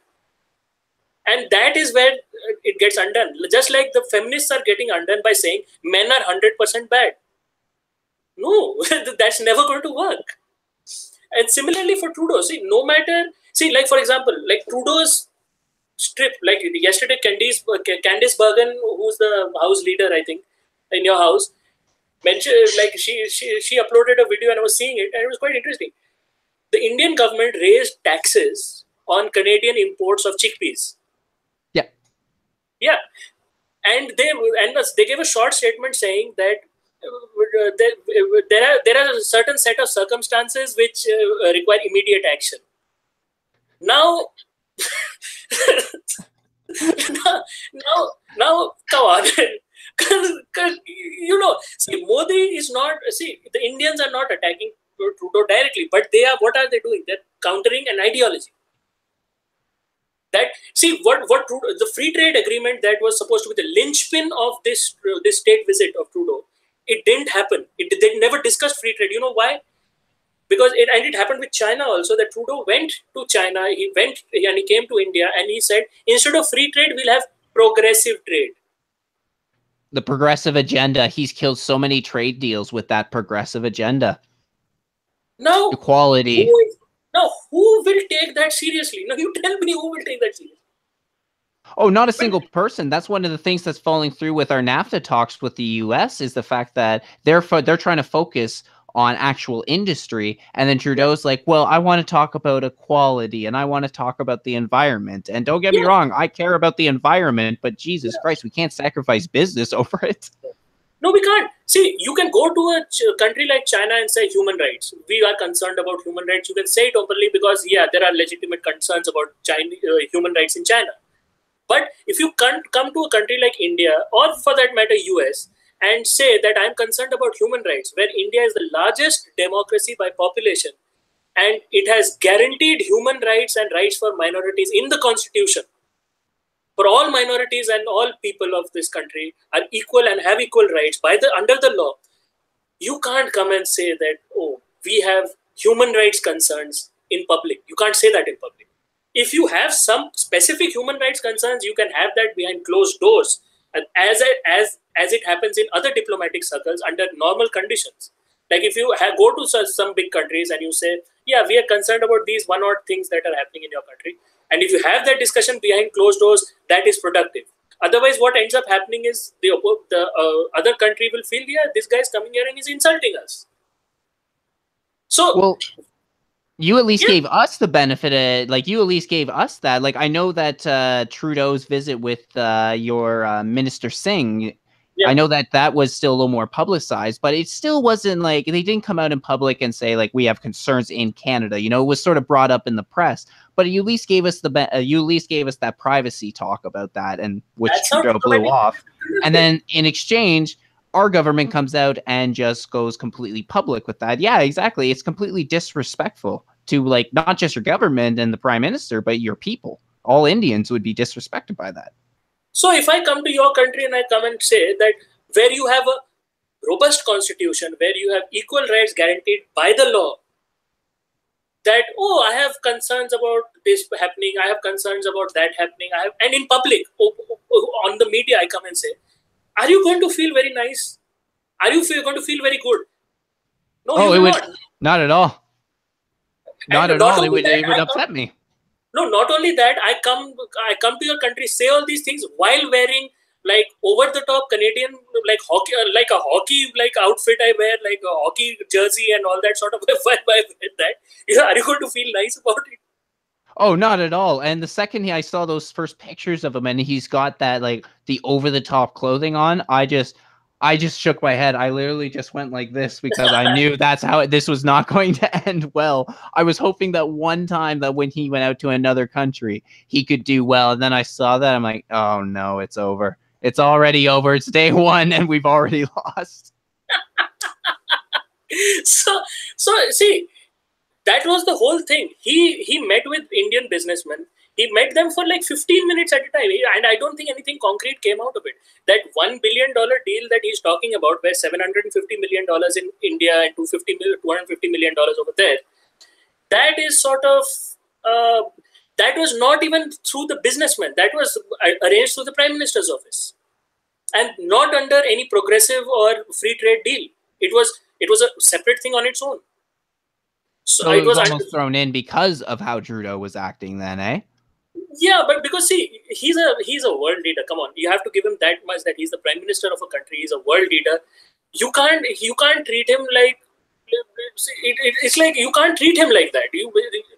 And that is where it gets undone. Just like the feminists are getting undone by saying men are 100% bad. No, that's never going to work. And similarly for Trudeau, like for example, like Trudeau's strip, like yesterday Candice Bergen, who's the house leader, I think, in your house, mentioned, like she uploaded a video and I was seeing it and it was quite interesting. The Indian government raised taxes on Canadian imports of chickpeas. Yeah, and they gave a short statement saying that there are a certain set of circumstances which require immediate action. Now, now, come on. See, Modi is not. See, the Indians are not attacking Trudeau directly, but they are. What are they doing? They're countering an ideology. That what Trudeau, the free trade agreement that was supposed to be the linchpin of this state visit of Trudeau, it didn't happen. They never discussed free trade. You know why? Because it happened with China also. That Trudeau went to China. He went and he came to India and he said, instead of free trade, we'll have progressive trade. The progressive agenda. He's killed so many trade deals with that progressive agenda. Now, equality. Who will take that seriously? No, you tell me who will take that seriously. Oh, not a single person. That's one of the things that's falling through with our NAFTA talks with the U.S. is the fact that they're trying to focus on actual industry. And then Trudeau's like, well, I want to talk about equality and I want to talk about the environment. And don't get me wrong, I care about the environment, but Jesus Christ, we can't sacrifice business over it. No, we can't. See, you can go to a country like China and say human rights. We are concerned about human rights. You can say it openly because, yeah, there are legitimate concerns about human rights in China. But if you come to a country like India, or for that matter, US, and say that I'm concerned about human rights, where India is the largest democracy by population, and it has guaranteed human rights and rights for minorities in the constitution, for all minorities and all people of this country are equal and have equal rights under the law. You can't come and say that, oh, we have human rights concerns in public. You can't say that in public. If you have some specific human rights concerns, you can have that behind closed doors, and as it happens in other diplomatic circles under normal conditions. Like if you go to some big countries and you say, yeah, we are concerned about these one odd things that are happening in your country. And if you have that discussion behind closed doors, that is productive. Otherwise, what ends up happening is the other country will feel, yeah, this guy is coming here and he's insulting us. So, well, you at least gave us the benefit. You at least gave us that. Like, I know that Trudeau's visit with your Minister Singh, I know that was still a little more publicized, but it still wasn't like they didn't come out in public and say like we have concerns in Canada. You know, it was sort of brought up in the press, but you at least gave us that privacy talk about that, and which Trudeau blew off. And then in exchange, our government comes out and just goes completely public with that. Yeah, exactly. It's completely disrespectful to like not just your government and the prime minister, but your people. All Indians would be disrespected by that. So if I come to your country and I come and say that where you have a robust constitution, where you have equal rights guaranteed by the law, that, oh, I have concerns about this happening, I have concerns about that happening, and in public, on the media, I come and say, are you going to feel very nice? Are you going to feel very good? No, you will not. Not at all. Not at all. It would upset me. No, not only that, I come to your country, say all these things while wearing like over the top Canadian like hockey, like a hockey like outfit I wear, like a hockey jersey and all that sort of. While I wear that, are you going to feel nice about it? Oh, not at all. And the second I saw those first pictures of him and he's got that like the over the top clothing on, I just shook my head. I literally just went like this because I knew that's how this was not going to end well. I was hoping that one time that when he went out to another country, he could do well. And then I saw that. I'm like, oh no, it's over. It's already over. It's day one and we've already lost. So see, that was the whole thing. He met with Indian businessmen. He met them for like 15 minutes at a time. And I don't think anything concrete came out of it. That $1 billion deal that he's talking about, where $750 million in India and $250 million over there, that is sort of, that was not even through the businessman. That was arranged through the Prime Minister's office. And not under any progressive or free trade deal. It was a separate thing on its own. So it was almost thrown in because of how Trudeau was acting then, eh? Yeah, but because see, he's a world leader. Come on, you have to give him that much that he's the prime minister of a country. He's a world leader. You can't treat him like it's like you can't treat him like that.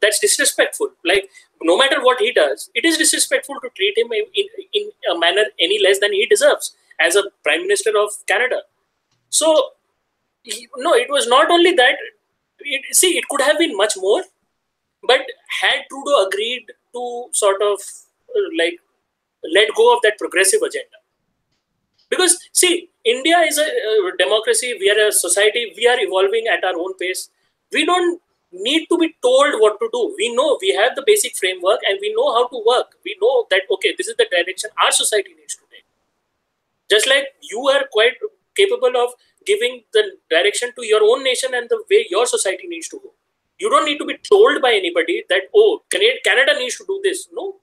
That's disrespectful. Like no matter what he does, it is disrespectful to treat him in a manner any less than he deserves as a prime minister of Canada. So no, it was not only that. It could have been much more, but had Trudeau agreed to sort of like let go of that progressive agenda. Because see, India is a democracy, we are a society, we are evolving at our own pace. We don't need to be told what to do. We know, we have the basic framework and we know how to work. We know that, okay, this is the direction our society needs to take. Just like you are quite capable of giving the direction to your own nation and the way your society needs to go. You don't need to be told by anybody that, oh, Canada needs to do this. No.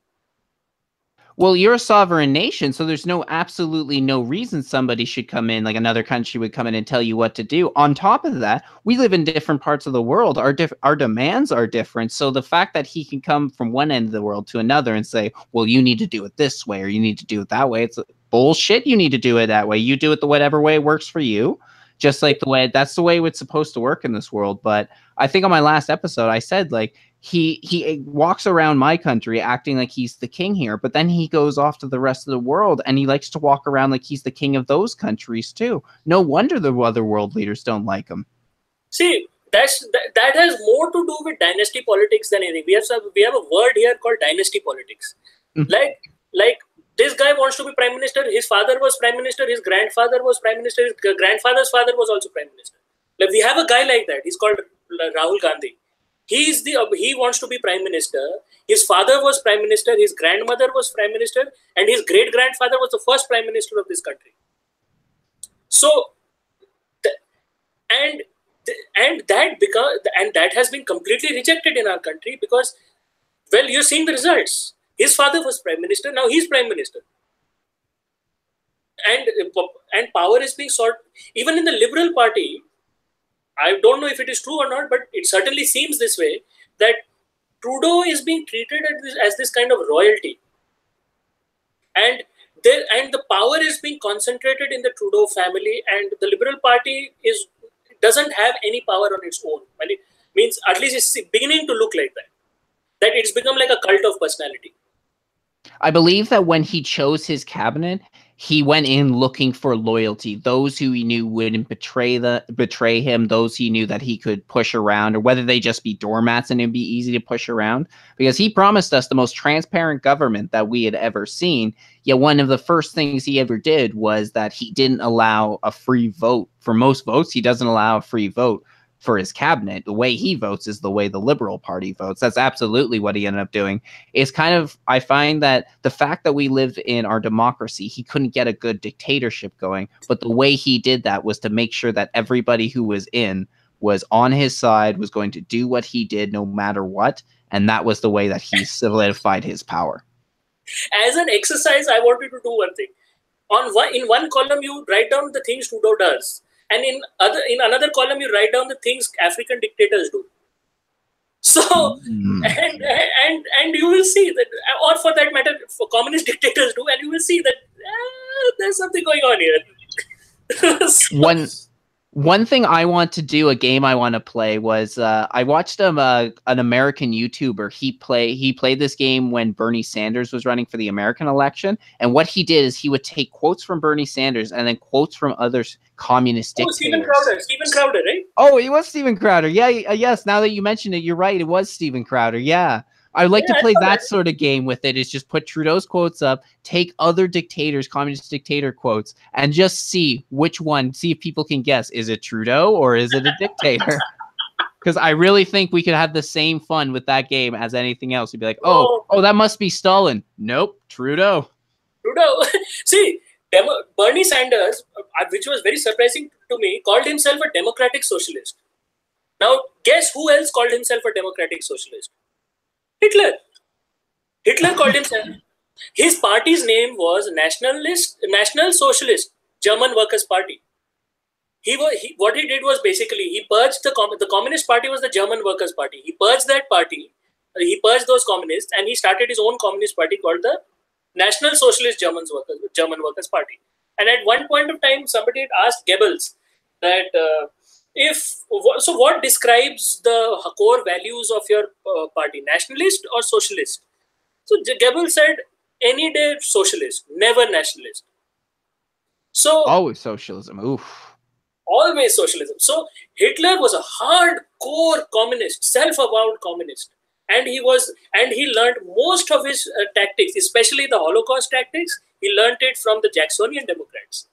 Well, you're a sovereign nation, so there's absolutely no reason somebody should come in, like another country would come in and tell you what to do. On top of that, we live in different parts of the world. Our demands are different. So the fact that he can come from one end of the world to another and say, well, you need to do it this way or you need to do it that way, it's bullshit. You need to do it that way. You do it the whatever way works for you. just like that's the way it's supposed to work in this world. But I think on my last episode, I said like he walks around my country acting like he's the king here, but then he goes off to the rest of the world and he likes to walk around like he's the king of those countries too. No wonder the other world leaders don't like him. See, that has more to do with dynasty politics than anything. We have a word here called dynasty politics. Like this guy wants to be prime minister. His father was prime minister. His grandfather was prime minister. His grandfather's father was also prime minister. Like we have a guy like that. He's called Rahul Gandhi. He wants to be prime minister. His father was prime minister. His grandmother was prime minister, and his great grandfather was the first prime minister of this country. So, that has been completely rejected in our country because, well, you're seeing the results. His father was prime minister. Now he's prime minister, and power is being sought even in the Liberal Party. I don't know if it is true or not, but it certainly seems this way, that Trudeau is being treated as this kind of royalty. And the power is being concentrated in the Trudeau family, and the Liberal Party doesn't have any power on its own. Well, it means at least it's beginning to look like that. That it's become like a cult of personality. I believe that when he chose his cabinet, he went in looking for loyalty, those who he knew wouldn't betray him, those he knew that he could push around, or whether they just be doormats and it'd be easy to push around, because he promised us the most transparent government that we had ever seen. Yet one of the first things he ever did was that he didn't allow a free vote. For most votes, he doesn't allow a free vote for his cabinet. The way he votes is the way the Liberal Party votes. That's absolutely what he ended up doing. It's kind of, I find that the fact that we live in our democracy, he couldn't get a good dictatorship going, but the way he did that was to make sure that everybody who was in was on his side, was going to do what he did no matter what, and that was the way that he solidified his power. As an exercise, I want you to do one thing. In one column, you write down the things Trudeau does. And in another column, you write down the things African dictators do. So, and you will see that, or for that matter, for communist dictators do, and you will see that there's something going on here. One thing I want to do, a game I want to play was I watched an American YouTuber. He played this game when Bernie Sanders was running for the American election, and what he did is he would take quotes from Bernie Sanders and then quotes from other communist dictators. Steven Crowder, right? Oh, it was Steven Crowder. Yeah, yes. Now that you mentioned it, you're right. It was Steven Crowder. Yeah. I'd like to play that sort of game with it, is just put Trudeau's quotes up, take other dictators, communist dictator quotes, and just see which one, see if people can guess. Is it Trudeau or is it a dictator? Because I really think we could have the same fun with that game as anything else. You'd be like, oh, that must be Stalin. Nope, Trudeau. See, Bernie Sanders, which was very surprising to me, called himself a democratic socialist. Now, guess who else called himself a democratic socialist? Hitler called himself. His party's name was National Socialist German Workers' Party. What he did was basically he purged the Communist Party was the German Workers' Party. He purged that party. He purged those communists, and he started his own communist party called the National Socialist German Workers' Party. And at one point of time, somebody had asked Goebbels that. What describes the core values of your party, nationalist or socialist? So Goebbels said, any day socialist, never nationalist. So always socialism. Oof. Always socialism. So Hitler was a hardcore communist, self-avowed communist, and he learned most of his tactics, especially the Holocaust tactics. He learned it from the Jacksonian Democrats.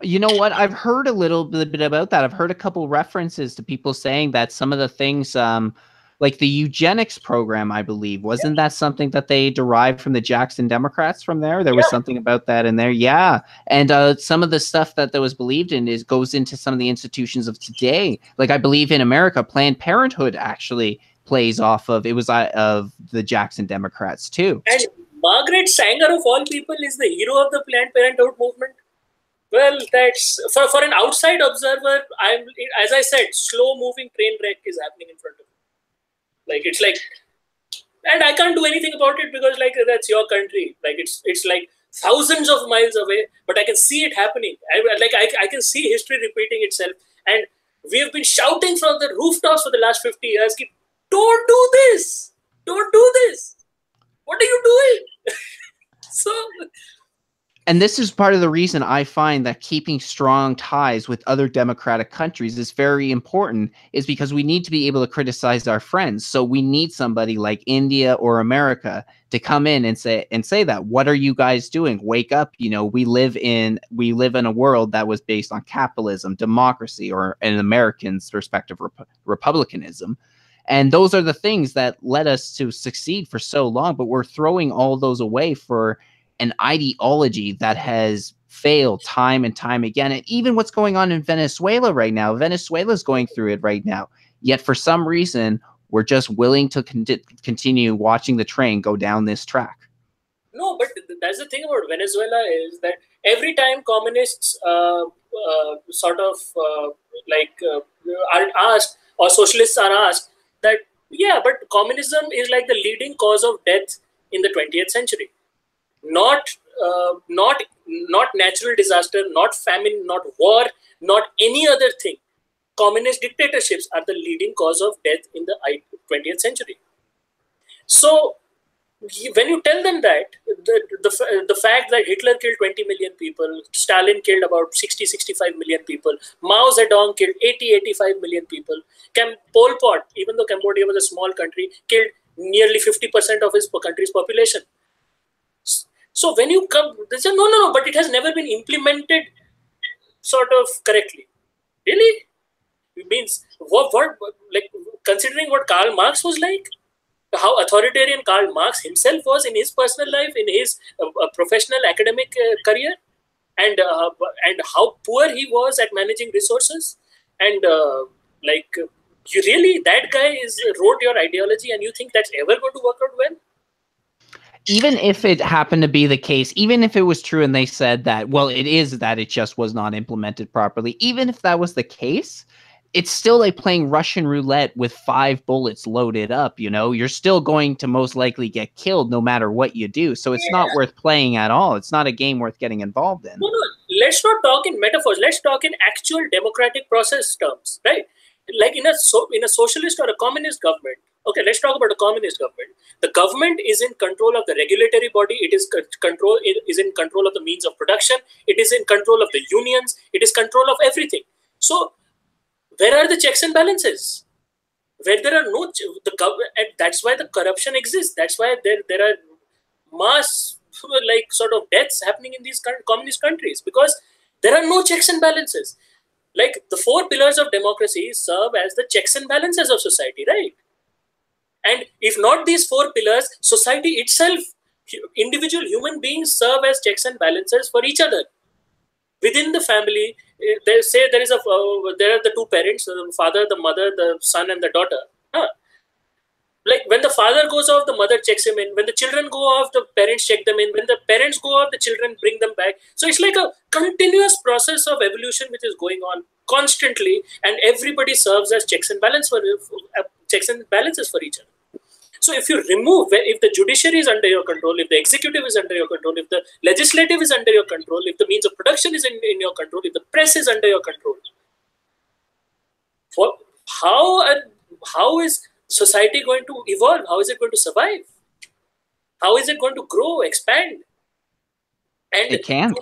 You know what? I've heard a little bit about that. I've heard a couple references to people saying that some of the things, like the eugenics program, I believe, wasn't that something that they derived from the Jackson Democrats from there? There was something about that in there. Yeah. And some of the stuff that was believed in goes into some of the institutions of today. Like I believe in America, Planned Parenthood actually plays off of, it was of the Jackson Democrats too. And Margaret Sanger, of all people, is the hero of the Planned Parenthood movement. Well, that's for an outside observer. As I said, slow-moving train wreck is happening in front of me. Like it's like, and I can't do anything about it because like that's your country. Like it's like thousands of miles away, but I can see it happening. I can see history repeating itself. And we have been shouting from the rooftops for the last 50 years, don't do this! Don't do this! What are you doing? So... And this is part of the reason I find that keeping strong ties with other democratic countries is very important, is because we need to be able to criticize our friends. So we need somebody like India or America to come in and say that, what are you guys doing? Wake up. You know, we live in a world that was based on capitalism, democracy, or an American's perspective, republicanism. And those are the things that led us to succeed for so long, but we're throwing all those away for an ideology that has failed time and time again. And even what's going on in Venezuela right now, Venezuela is going through it right now. Yet for some reason, we're just willing to continue watching the train go down this track. No, but that's the thing about Venezuela is that every time communists are asked, or socialists are asked that, yeah, but communism is like the leading cause of death in the 20th century. Not natural disaster, not famine, not war, not any other thing. Communist dictatorships are the leading cause of death in the 20th century. So when you tell them that, the fact that Hitler killed 20 million people, Stalin killed about 60-65 million people, Mao Zedong killed 80-85 million people, Pol Pot, even though Cambodia was a small country, killed nearly 50% of his country's population. So when you come, they say, no, but it has never been implemented sort of correctly. Really? It means, like, considering what Karl Marx was like, how authoritarian Karl Marx himself was in his personal life, in his professional academic career, and how poor he was at managing resources. And you really, that guy wrote your ideology and you think that's ever going to work out well? Even if it happened to be the case, even if it was true and they said that, well, it is that it just was not implemented properly, even if that was the case, it's still like playing Russian roulette with 5 bullets loaded up, you know? You're still going to most likely get killed no matter what you do. So it's not worth playing at all. It's not a game worth getting involved in. No, let's not talk in metaphors. Let's talk in actual democratic process terms, right? Like in a socialist or a communist government. Okay, let's talk about a communist government. The government is in control of the regulatory body. It is in control of the means of production. It is in control of the unions. It is control of everything. So where are the checks and balances? Where there are no and that's why the corruption exists. That's why there are mass sort of deaths happening in these communist countries, because there are no checks and balances. Like the 4 pillars of democracy serve as the checks and balances of society, right? And if not these 4 pillars, society itself, individual human beings serve as checks and balances for each other. Within the family, they say there are the 2 parents, the father, the mother, the son, and the daughter. Like when the father goes off, the mother checks him in. When the children go off, the parents check them in. When the parents go off, the children bring them back. So it's like a continuous process of evolution which is going on constantly, and everybody serves as checks and balances for each other. So if the judiciary is under your control, if the executive is under your control, if the legislative is under your control, if the means of production is in your control, if the press is under your control, how is society going to evolve? How is it going to survive? How is it going to grow, expand? And it can.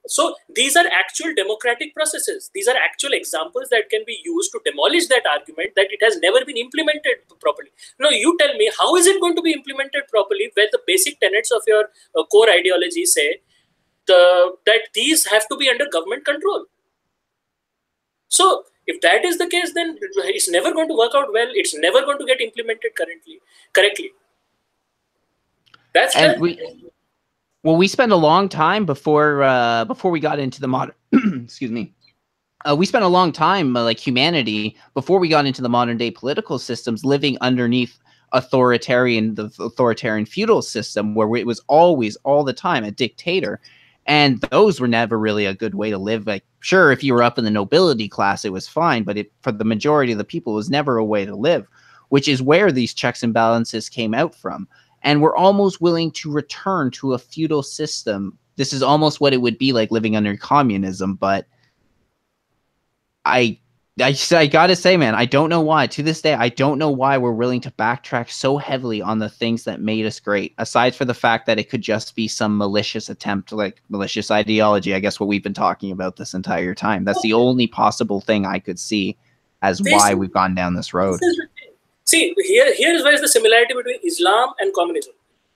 So these are actual democratic processes. These are actual examples that can be used to demolish that argument that it has never been implemented properly. No, you tell me, how is it going to be implemented properly where the basic tenets of your core ideology say that these have to be under government control? So if that is the case, then it's never going to work out well. It's never going to get implemented correctly. That's we spent a long time before we got into the modern. Excuse me. We spent a long time, like humanity, before we got into the modern day political systems, living underneath the authoritarian feudal system, where it was always, all the time, a dictator. And those were never really a good way to live. Like, sure, if you were up in the nobility class, it was fine, but for the majority of the people, it was never a way to live, which is where these checks and balances came out from. And we're almost willing to return to a feudal system this is almost what it would be like living under communism. But I gotta say, man, I don't know why. To this day, I don't know why we're willing to backtrack so heavily on the things that made us great, aside for the fact that it could just be some malicious attempt, like malicious ideology, I guess what we've been talking about this entire time. That's the only possible thing I could see as why we've gone down this road. See, here is where is the similarity between Islam and communism.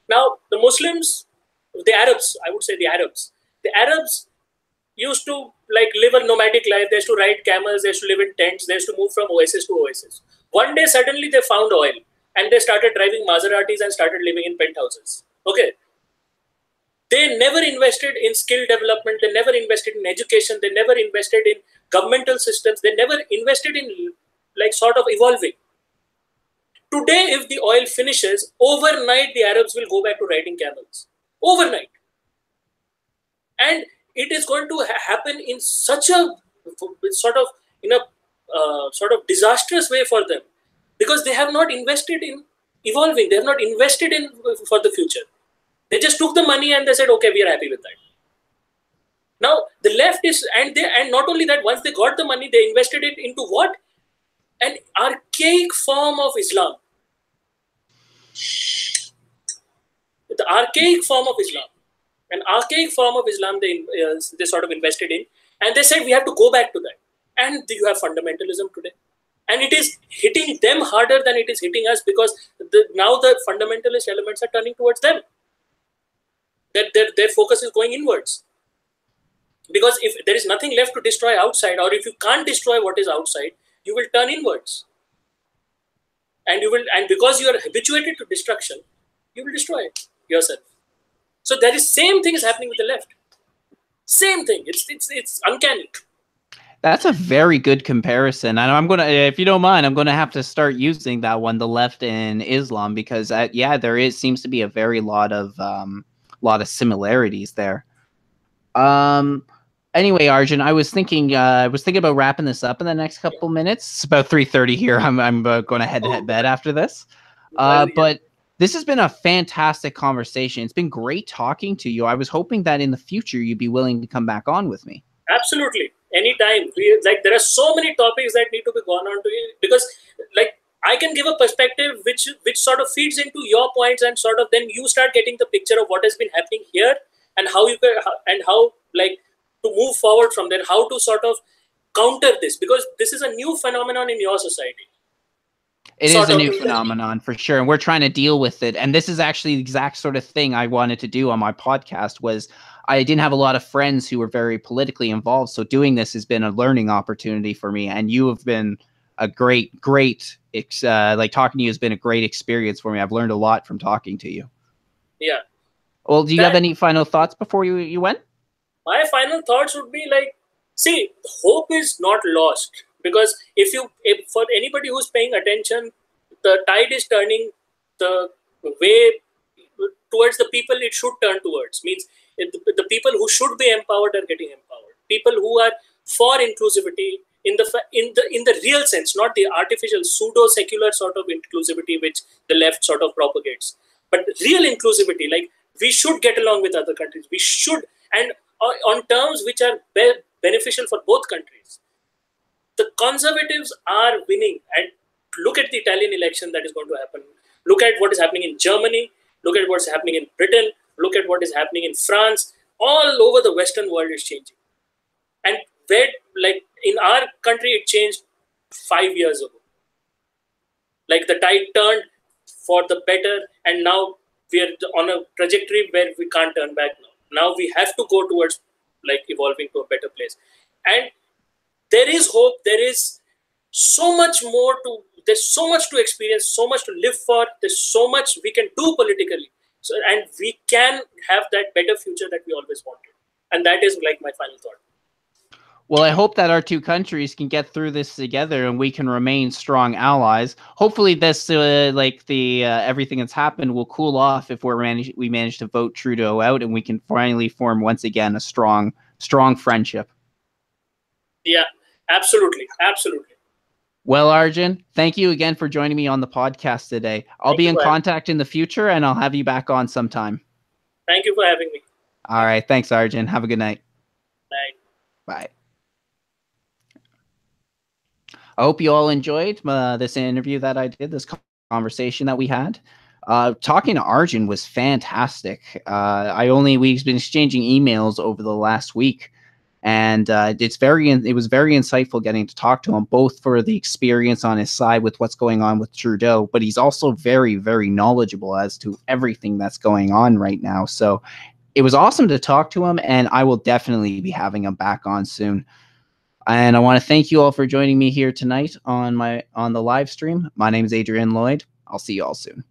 Now, the Muslims, the Arabs, I would say the Arabs used to like live a nomadic life. They used to ride camels, they used to live in tents, they used to move from oasis to oasis. One day, suddenly they found oil and they started driving Maseratis and started living in penthouses. Okay. They never invested in skill development, they never invested in education, they never invested in governmental systems, they never invested in like sort of evolving. Today, if the oil finishes, overnight the Arabs will go back to riding camels. Overnight. And it is going to happen in such a sort of sort of disastrous way for them, because they have not invested in evolving. They have not invested in for the future. They just took the money and they said, okay, we are happy with that. Now the left is, and not only that, once they got the money, they invested it into what? An archaic form of Islam. The archaic form of Islam. An archaic form of Islam they sort of invested in, and they said we have to go back to that. And you have fundamentalism today, and it is hitting them harder than it is hitting us, because now the fundamentalist elements are turning towards them. That their focus is going inwards, because if there is nothing left to destroy outside, or if you can't destroy what is outside, you will turn inwards, and because you are habituated to destruction, you will destroy yourself. So there is same thing is happening with the left. Same thing. It's uncanny. That's a very good comparison. And I'm going to, if you don't mind, I'm going to have to start using that one, the left in Islam, because yeah, there seems to be a very lot of similarities there. Anyway, Arjun, I was thinking about wrapping this up in the next couple minutes. It's about 3:30 here. I'm going to head to bed after this. But this has been a fantastic conversation. It's been great talking to you. I was hoping that in the future you'd be willing to come back on with me. Absolutely. Anytime. There are so many topics that need to be gone on to it, because I can give a perspective which sort of feeds into your points, and sort of then you start getting the picture of what has been happening here, and how to move forward from there, how to sort of counter this, because this is a new phenomenon in your society. It is a new phenomenon for sure, and we're trying to deal with it. And this is actually the exact sort of thing I wanted to do on my podcast. Was I didn't have a lot of friends who were very politically involved, so doing this has been a learning opportunity for me. And you have been a great talking to you has been a great experience for me. I've learned a lot from talking to you. Yeah. Well, do you have any final thoughts before you went? My final thoughts would be see, hope is not lost. Because if for anybody who's paying attention, the tide is turning the way towards the people it should turn towards. Means the people who should be empowered are getting empowered. People who are for inclusivity in the real sense, not the artificial pseudo secular sort of inclusivity which the left sort of propagates, but real inclusivity. Like, we should get along with other countries. We should, and on terms which are beneficial for both countries. The conservatives are winning, and look at the Italian election that is going to happen. Look at what is happening in Germany. Look at what's happening in Britain. Look at what is happening in France. All over the Western world is changing. And where, in our country, it changed 5 years ago. The tide turned for the better, and now we are on a trajectory where we can't turn back now. Now we have to go towards evolving to a better place. And there is hope. There is so much more there's so much to experience, so much to live for. There's so much we can do politically. So, and we can have that better future that we always wanted. And that is my final thought. Well, I hope that our two countries can get through this together and we can remain strong allies. Hopefully this, everything that's happened will cool off if we manage to vote Trudeau out, and we can finally form once again a strong friendship. Yeah, absolutely. Absolutely. Well, Arjun, thank you again for joining me on the podcast today. I'll be in contact in the future, and I'll have you back on sometime. Thank you for having me. All right. Thanks, Arjun. Have a good night. Right. Bye. I hope you all enjoyed this interview that I did, this conversation that we had. Talking to Arjun was fantastic. We've been exchanging emails over the last week, and it was very insightful getting to talk to him, both for the experience on his side with what's going on with Trudeau, but he's also very, very knowledgeable as to everything that's going on right now. So it was awesome to talk to him, and I will definitely be having him back on soon. And I want to thank you all for joining me here tonight on the live stream. My name is Adrian Lloyd. I'll see you all soon.